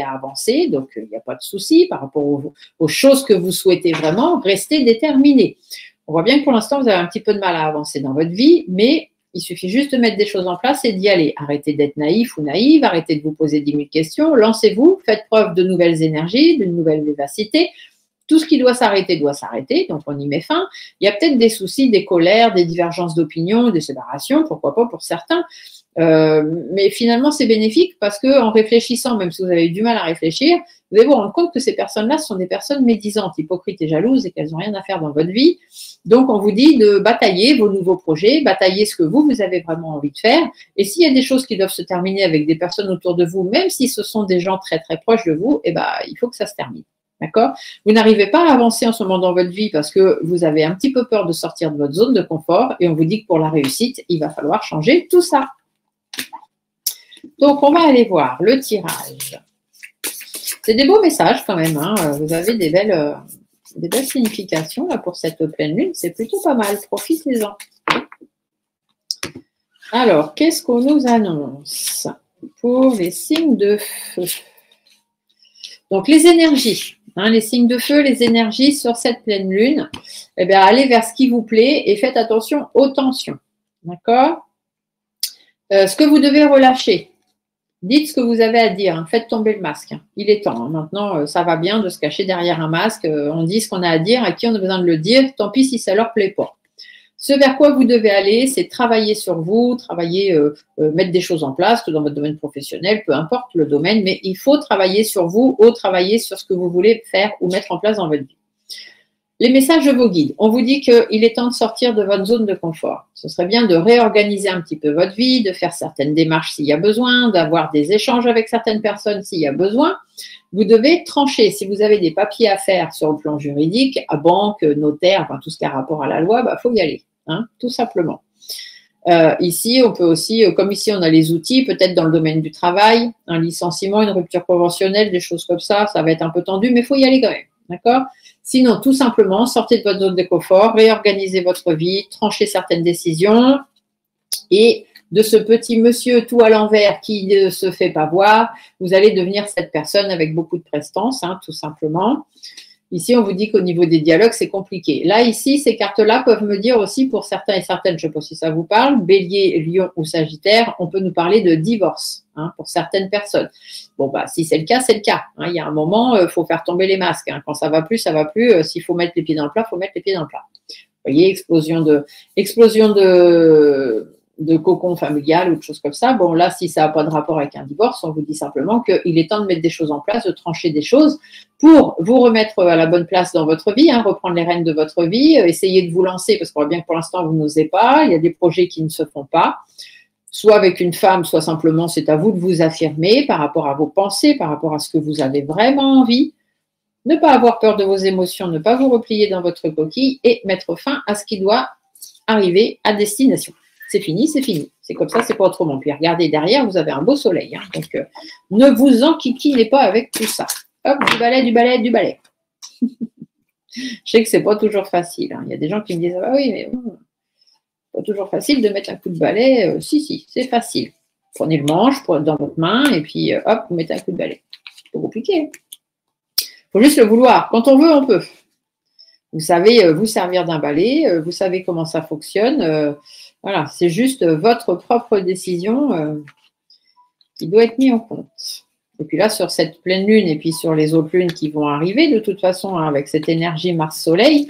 à avancer. Donc, il n'y a pas de souci par rapport aux choses que vous souhaitez vraiment. Restez déterminé. On voit bien que pour l'instant, vous avez un petit peu de mal à avancer dans votre vie, mais il suffit juste de mettre des choses en place et d'y aller. Arrêtez d'être naïf ou naïve, arrêtez de vous poser 10 000 questions, lancez-vous, faites preuve de nouvelles énergies, d'une nouvelle vivacité. Tout ce qui doit s'arrêter, donc on y met fin. Il y a peut-être des soucis, des colères, des divergences d'opinion, des séparations, pourquoi pas pour certains. Mais finalement, c'est bénéfique parce qu'en réfléchissant, même si vous avez eu du mal à réfléchir, vous allez vous rendre compte que ces personnes-là sont des personnes médisantes, hypocrites et jalouses et qu'elles n'ont rien à faire dans votre vie. Donc, on vous dit de batailler vos nouveaux projets, batailler ce que vous avez vraiment envie de faire. Et s'il y a des choses qui doivent se terminer avec des personnes autour de vous, même si ce sont des gens très, très proches de vous, il faut que ça se termine. D'accord? Vous n'arrivez pas à avancer en ce moment dans votre vie parce que vous avez un petit peu peur de sortir de votre zone de confort et on vous dit que pour la réussite, il va falloir changer tout ça. Donc, on va aller voir le tirage. C'est des beaux messages quand même. Vous avez des belles significations là, pour cette pleine lune. C'est plutôt pas mal. Profitez-en. Alors, qu'est-ce qu'on nous annonce pour les signes de feu? Donc, les énergies. Les signes de feu, les énergies sur cette pleine lune, allez vers ce qui vous plaît et faites attention aux tensions. D'accord? Ce que vous devez relâcher, dites ce que vous avez à dire, faites tomber le masque. Il est temps. Maintenant, ça va bien de se cacher derrière un masque. On dit ce qu'on a à dire, à qui on a besoin de le dire, tant pis si ça ne leur plaît pas. Ce vers quoi vous devez aller, c'est travailler sur vous, mettre des choses en place, tout dans votre domaine professionnel, peu importe le domaine, mais il faut travailler sur vous ou travailler sur ce que vous voulez faire ou mettre en place dans votre vie. Les messages de vos guides, on vous dit qu'il est temps de sortir de votre zone de confort. Ce serait bien de réorganiser un petit peu votre vie, de faire certaines démarches s'il y a besoin, d'avoir des échanges avec certaines personnes s'il y a besoin. Vous devez trancher. Si vous avez des papiers à faire sur le plan juridique, à banque, notaire, tout ce qui a rapport à la loi, faut y aller. Tout simplement. Ici, on peut aussi, comme ici on a les outils, peut-être dans le domaine du travail, un licenciement, une rupture conventionnelle, des choses comme ça, ça va être un peu tendu, mais il faut y aller quand même. D'accord? Sinon, tout simplement, sortez de votre zone de confort, réorganisez votre vie, tranchez certaines décisions et de ce petit monsieur tout à l'envers qui ne se fait pas voir, vous allez devenir cette personne avec beaucoup de prestance, tout simplement. Ici, on vous dit qu'au niveau des dialogues, c'est compliqué. Là, ici, ces cartes-là peuvent me dire aussi pour certains et certaines, je ne sais pas si ça vous parle, Bélier, Lion ou Sagittaire, on peut nous parler de divorce pour certaines personnes. Bon, si c'est le cas, c'est le cas. Il y a un moment, il faut faire tomber les masques. Quand ça va plus, ça va plus. S'il faut mettre les pieds dans le plat, il faut mettre les pieds dans le plat. Vous voyez, explosion de cocon familial ou de choses comme ça. Bon, là, si ça n'a pas de rapport avec un divorce, on vous dit simplement qu'il est temps de mettre des choses en place, de trancher des choses pour vous remettre à la bonne place dans votre vie, reprendre les rênes de votre vie, essayer de vous lancer, parce qu'on voit bien que pour l'instant, vous n'osez pas. Il y a des projets qui ne se font pas, soit avec une femme, soit simplement, c'est à vous de vous affirmer par rapport à vos pensées, par rapport à ce que vous avez vraiment envie. Ne pas avoir peur de vos émotions, ne pas vous replier dans votre coquille et mettre fin à ce qui doit arriver à destination. C'est fini, c'est fini. C'est comme ça, c'est pas autrement. Puis regardez derrière, vous avez un beau soleil. Hein. Donc, ne vous enquiquinez pas avec tout ça. Hop, du balai, du balai, du balai. Je sais que c'est pas toujours facile. Hein. Il y a des gens qui me disent, ah oui, mais bon, pas toujours facile de mettre un coup de balai. Si, c'est facile. Prenez le manche dans votre main et puis hop, vous mettez un coup de balai. C'est pas compliqué. Il faut juste le vouloir. Quand on veut, on peut. Vous savez vous servir d'un balai, vous savez comment ça fonctionne. Voilà, c'est juste votre propre décision qui doit être mise en compte. Et puis là, sur cette pleine lune et puis sur les autres lunes qui vont arriver, de toute façon, hein, avec cette énergie Mars-Soleil,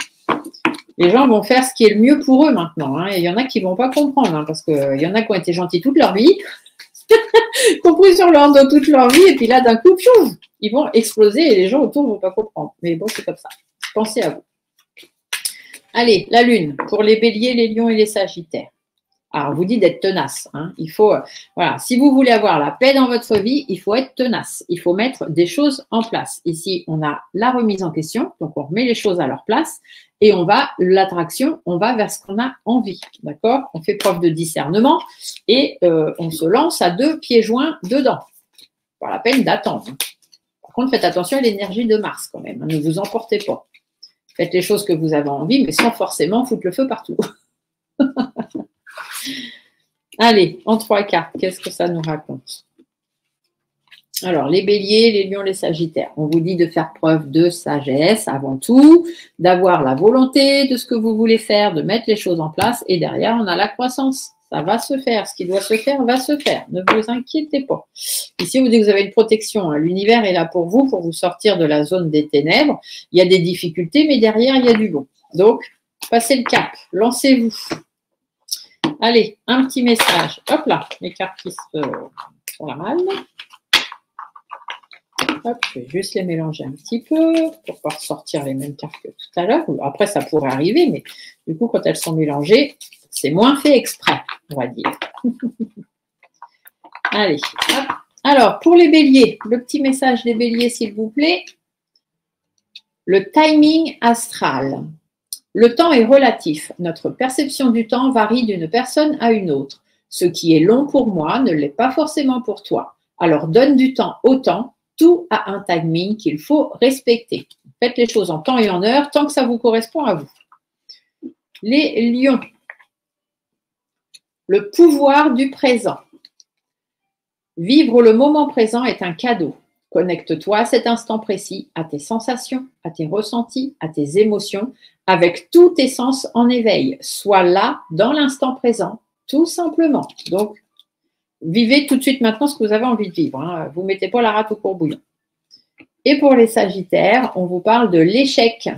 les gens vont faire ce qui est le mieux pour eux maintenant. Hein, et il y en a qui ne vont pas comprendre, hein, parce qu'il y en a qui ont été gentils toute leur vie, compris sur leur dos toute leur vie, et puis là, d'un coup, piouf, ils vont exploser et les gens autour ne vont pas comprendre. Mais bon, c'est comme ça. Pensez à vous. Allez, la lune, pour les béliers, les lions et les sagittaires. Alors, on vous dit d'être tenace. Hein. Il faut, voilà, si vous voulez avoir la paix dans votre vie, il faut être tenace. Il faut mettre des choses en place. Ici, on a la remise en question, donc on remet les choses à leur place et on va, l'attraction, on va vers ce qu'on a envie. D'accord? On fait preuve de discernement et on se lance à 2 pieds joints dedans. Pas la peine d'attendre. Par contre, faites attention à l'énergie de Mars quand même. Hein, ne vous emportez pas. Faites les choses que vous avez envie, mais sans forcément foutre le feu partout. Allez, en 3 cartes, qu'est-ce que ça nous raconte? Alors, les béliers, les lions, les sagittaires. On vous dit de faire preuve de sagesse avant tout, d'avoir la volonté de ce que vous voulez faire, de mettre les choses en place. Et derrière, on a la croissance. Ça va se faire. Ce qui doit se faire, va se faire. Ne vous inquiétez pas. Ici, on vous dit que vous avez une protection. Hein. L'univers est là pour vous sortir de la zone des ténèbres. Il y a des difficultés, mais derrière, il y a du bon. Donc, passez le cap. Lancez-vous. Allez, un petit message. Hop là, les cartes qui sont la malle. Hop, je vais juste les mélanger un petit peu pour pouvoir sortir les mêmes cartes que tout à l'heure. Après, ça pourrait arriver, mais du coup, quand elles sont mélangées, c'est moins fait exprès, on va dire. Allez, hop. Alors, pour les béliers, le petit message des béliers, s'il vous plaît. Le timing astral. Le temps est relatif. Notre perception du temps varie d'une personne à une autre. Ce qui est long pour moi ne l'est pas forcément pour toi. Alors donne du temps au temps. Tout a un timing qu'il faut respecter. Faites les choses en temps et en heure tant que ça vous correspond à vous. Les lions. Le pouvoir du présent. Vivre le moment présent est un cadeau. Connecte-toi à cet instant précis, à tes sensations, à tes ressentis, à tes émotions, avec tous tes sens en éveil. Sois là, dans l'instant présent, tout simplement. Donc, vivez tout de suite maintenant ce que vous avez envie de vivre. Hein. Vous ne mettez pas la rate au courbouillon. Et pour les sagittaires, on vous parle de l'échec.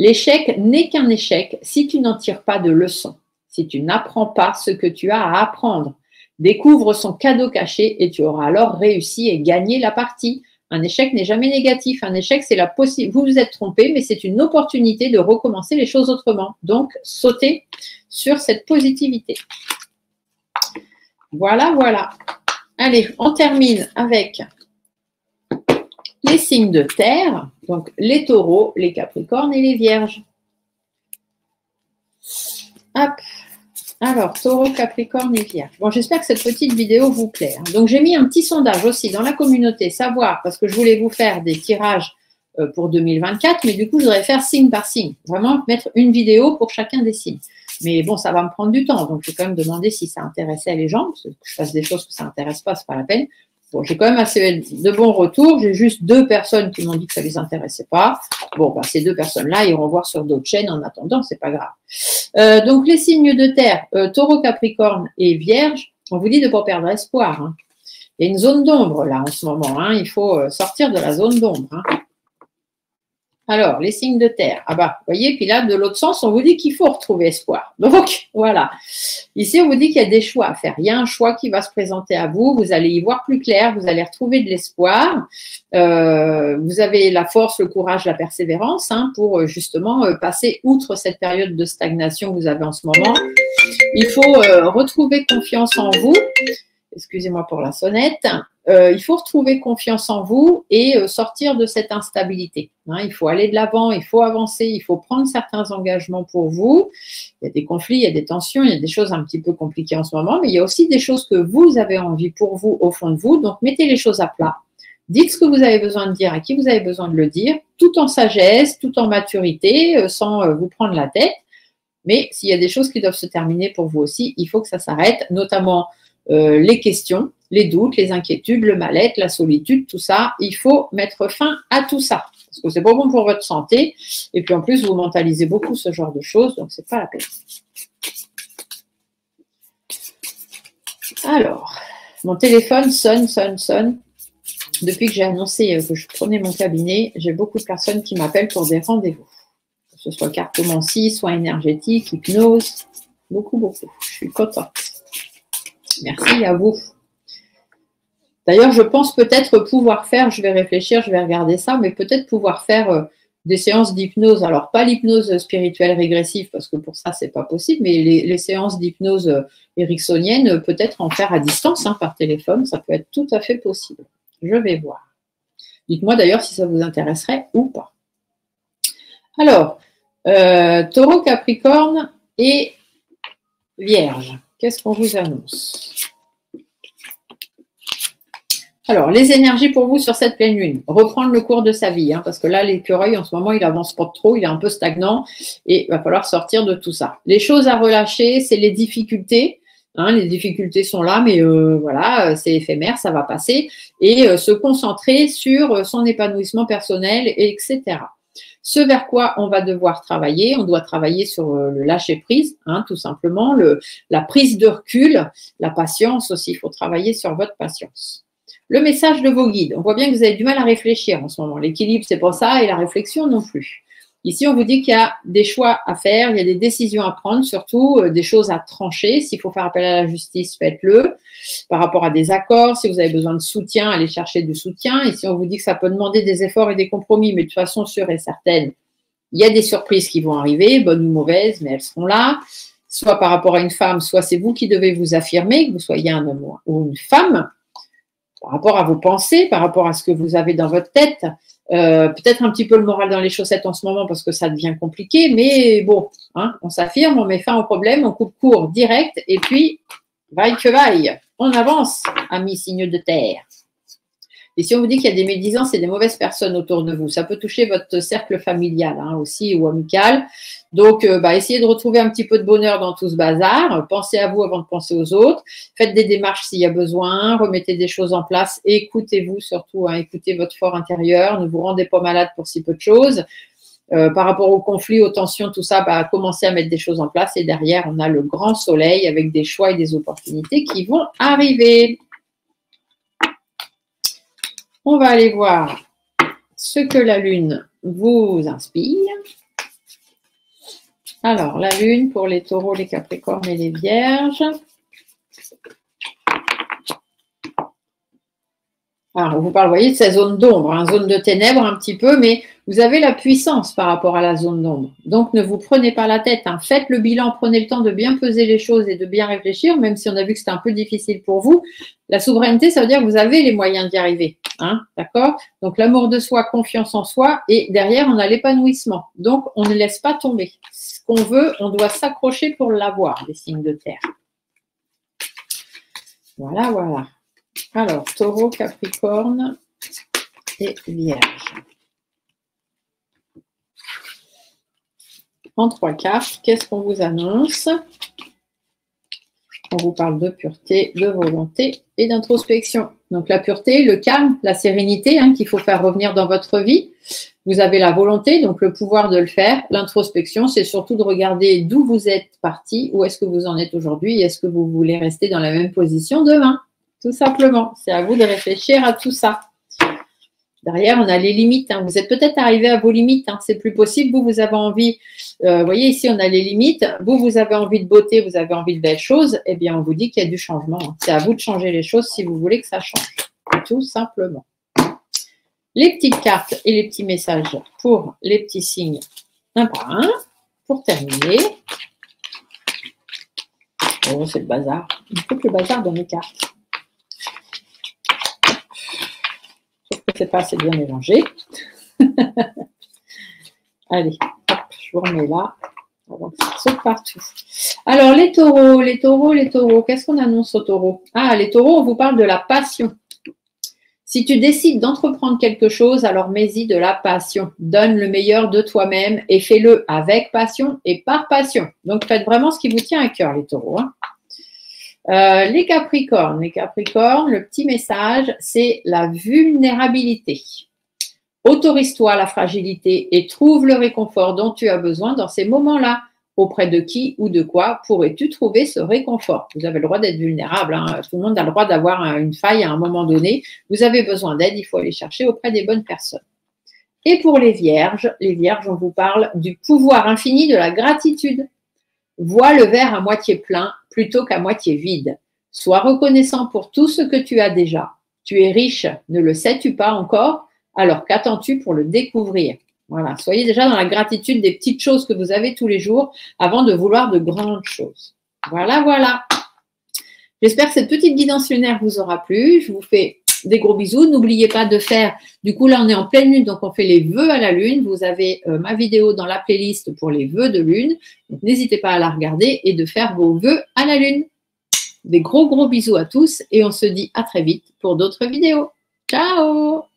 L'échec n'est qu'un échec si tu n'en tires pas de leçon, si tu n'apprends pas ce que tu as à apprendre. Découvre son cadeau caché et tu auras alors réussi et gagné la partie. Un échec n'est jamais négatif. Un échec, c'est la possibilité. Vous vous êtes trompé, mais c'est une opportunité de recommencer les choses autrement. Donc, sautez sur cette positivité. Voilà, voilà. Allez, on termine avec les signes de terre. Donc, les taureaux, les capricornes et les vierges. Hop. Alors, taureau, capricorne et vierge. Bon, j'espère que cette petite vidéo vous plaît. Hein. Donc, j'ai mis un petit sondage aussi dans la communauté, savoir, parce que je voulais vous faire des tirages pour 2024, mais du coup, je voudrais faire signe par signe. Vraiment, mettre une vidéo pour chacun des signes. Mais bon, ça va me prendre du temps, donc je vais quand même demander si ça intéressait les gens, parce que je fasse des choses que ça n'intéresse pas, c'est pas la peine. Bon, j'ai quand même assez de bons retours. J'ai juste 2 personnes qui m'ont dit que ça les intéressait pas. Bon, bah, ces 2 personnes-là iront voir sur d'autres chaînes en attendant, c'est pas grave. Donc, les signes de terre, taureau, capricorne et vierge, on vous dit de ne pas perdre espoir. Hein. Il y a une zone d'ombre là en ce moment. Hein. Il faut sortir de la zone d'ombre. Hein. Alors, les signes de terre. Ah bah, vous voyez, puis là, de l'autre sens, on vous dit qu'il faut retrouver espoir. Donc, voilà. Ici, on vous dit qu'il y a des choix à faire. Il y a un choix qui va se présenter à vous. Vous allez y voir plus clair. Vous allez retrouver de l'espoir. Vous avez la force, le courage, la persévérance hein, pour justement passer outre cette période de stagnation que vous avez en ce moment. Il faut retrouver confiance en vous. Excusez-moi pour la sonnette. il faut retrouver confiance en vous et sortir de cette instabilité. Hein. Il faut aller de l'avant, il faut avancer, il faut prendre certains engagements pour vous. Il y a des conflits, il y a des tensions, il y a des choses un petit peu compliquées en ce moment, mais il y a aussi des choses que vous avez envie pour vous au fond de vous. Donc, mettez les choses à plat. Dites ce que vous avez besoin de dire à qui vous avez besoin de le dire, tout en sagesse, tout en maturité, sans vous prendre la tête. Mais s'il y a des choses qui doivent se terminer pour vous aussi, il faut que ça s'arrête, notamment les questions, les doutes, les inquiétudes, le mal-être, la solitude, tout ça. Il faut mettre fin à tout ça, parce que c'est pas bon pour votre santé. Et puis en plus, vous mentalisez beaucoup ce genre de choses, donc c'est pas la peine. Alors, mon téléphone sonne. Depuis que j'ai annoncé que je prenais mon cabinet, j'ai beaucoup de personnes qui m'appellent pour des rendez-vous. Que ce soit cartomancie, soins énergétiques, hypnose, beaucoup. Je suis contente. Merci à vous. D'ailleurs, je pense peut-être pouvoir faire, je vais réfléchir, je vais regarder ça, mais peut-être pouvoir faire des séances d'hypnose. Alors, pas l'hypnose spirituelle régressive, parce que pour ça, c'est pas possible, mais les séances d'hypnose ericksonienne, peut-être en faire à distance, hein, par téléphone, ça peut être tout à fait possible. Je vais voir. Dites-moi d'ailleurs si ça vous intéresserait ou pas. Alors, Taureau, Capricorne et Vierge. Qu'est-ce qu'on vous annonce? Alors, les énergies pour vous sur cette pleine lune. Reprendre le cours de sa vie, hein, parce que là, l'écureuil, en ce moment, il avance pas trop, il est un peu stagnant et il va falloir sortir de tout ça. Les choses à relâcher, c'est les difficultés. Hein, les difficultés sont là, mais voilà, c'est éphémère, ça va passer. Et se concentrer sur son épanouissement personnel, etc. Ce vers quoi on va devoir travailler, on doit travailler sur le lâcher-prise, hein, tout simplement, la prise de recul, la patience aussi, il faut travailler sur votre patience. Le message de vos guides, on voit bien que vous avez du mal à réfléchir en ce moment. L'équilibre, c'est pas ça, et la réflexion non plus. Ici, on vous dit qu'il y a des choix à faire, il y a des décisions à prendre, surtout des choses à trancher. S'il faut faire appel à la justice, faites-le. Par rapport à des accords, si vous avez besoin de soutien, allez chercher du soutien. Ici, on vous dit que ça peut demander des efforts et des compromis, mais de façon sûre et certaine, il y a des surprises qui vont arriver, bonnes ou mauvaises, mais elles seront là. Soit par rapport à une femme, soit c'est vous qui devez vous affirmer, que vous soyez un homme ou une femme, par rapport à vos pensées, par rapport à ce que vous avez dans votre tête. Peut-être un petit peu le moral dans les chaussettes en ce moment parce que ça devient compliqué, mais bon, hein, on s'affirme, on met fin au problème, on coupe court direct et puis, vaille que vaille, on avance, amis signes de terre. Et si on vous dit qu'il y a des médisances et des mauvaises personnes autour de vous, ça peut toucher votre cercle familial, hein, aussi ou amical. Donc, essayez de retrouver un petit peu de bonheur dans tout ce bazar. Pensez à vous avant de penser aux autres. Faites des démarches s'il y a besoin. Remettez des choses en place. Écoutez-vous surtout. Hein, écoutez votre fort intérieur. Ne vous rendez pas malade pour si peu de choses. Par rapport aux conflits, aux tensions, tout ça, commencez à mettre des choses en place. Et derrière, on a le grand soleil avec des choix et des opportunités qui vont arriver. On va aller voir ce que la Lune vous inspire. Alors, la Lune pour les taureaux, les capricornes et les vierges. Alors, on vous parle, vous voyez, de cette zone d'ombre, hein, zone de ténèbres un petit peu, mais vous avez la puissance par rapport à la zone d'ombre. Donc, ne vous prenez pas la tête. Hein. Faites le bilan, prenez le temps de bien peser les choses et de bien réfléchir, même si on a vu que c'était un peu difficile pour vous. La souveraineté, ça veut dire que vous avez les moyens d'y arriver. Hein, d'accord? Donc, l'amour de soi, confiance en soi, et derrière, on a l'épanouissement. Donc, on ne laisse pas tomber. Ce qu'on veut, on doit s'accrocher pour l'avoir, les signes de terre. Voilà, voilà. Alors, taureau, capricorne et vierge. En 3 cartes, qu'est-ce qu'on vous annonce? On vous parle de pureté, de volonté et d'introspection. Donc, la pureté, le calme, la sérénité, hein, qu'il faut faire revenir dans votre vie. Vous avez la volonté, donc le pouvoir de le faire. L'introspection, c'est surtout de regarder d'où vous êtes parti, où est-ce que vous en êtes aujourd'hui, et est-ce que vous voulez rester dans la même position demain? Tout simplement, c'est à vous de réfléchir à tout ça. Derrière, on a les limites. Hein. Vous êtes peut-être arrivé à vos limites. Hein. C'est plus possible. Vous avez envie, vous voyez ici, on a les limites. Vous avez envie de beauté, vous avez envie de belles choses. Eh bien, on vous dit qu'il y a du changement. Hein. C'est à vous de changer les choses si vous voulez que ça change. Tout simplement. Les petites cartes et les petits messages pour les petits signes un par un. Pour terminer. Oh, c'est le bazar. Il faut que le bazar dans mes cartes. sais pas, c'est bien mélangé. Allez, hop, je vous remets là. Donc, ça saute partout. Alors, les taureaux, qu'est-ce qu'on annonce aux taureaux? Ah, les taureaux, on vous parle de la passion. Si tu décides d'entreprendre quelque chose, alors mets-y de la passion. Donne le meilleur de toi-même et fais-le avec passion et par passion. Donc, faites vraiment ce qui vous tient à cœur, les taureaux. Les Capricornes, le petit message, c'est la vulnérabilité. Autorise-toi la fragilité et trouve le réconfort dont tu as besoin dans ces moments-là. Auprès de qui ou de quoi pourrais-tu trouver ce réconfort? Vous avez le droit d'être vulnérable. Hein. Tout le monde a le droit d'avoir une faille à un moment donné. Vous avez besoin d'aide, il faut aller chercher auprès des bonnes personnes. Et pour les vierges, on vous parle du pouvoir infini de la gratitude. Vois le verre à moitié plein plutôt qu'à moitié vide. Sois reconnaissant pour tout ce que tu as déjà. Tu es riche, ne le sais-tu pas encore? Alors qu'attends-tu pour le découvrir? Voilà, soyez déjà dans la gratitude des petites choses que vous avez tous les jours avant de vouloir de grandes choses. Voilà, voilà. J'espère que cette petite guidance lunaire vous aura plu. Je vous fais des gros bisous. N'oubliez pas de faire, du coup là on est en pleine lune, donc on fait les vœux à la lune. Vous avez ma vidéo dans la playlist pour les vœux de lune. Donc n'hésitez pas à la regarder et de faire vos vœux à la lune. Des gros bisous à tous et on se dit à très vite pour d'autres vidéos. Ciao!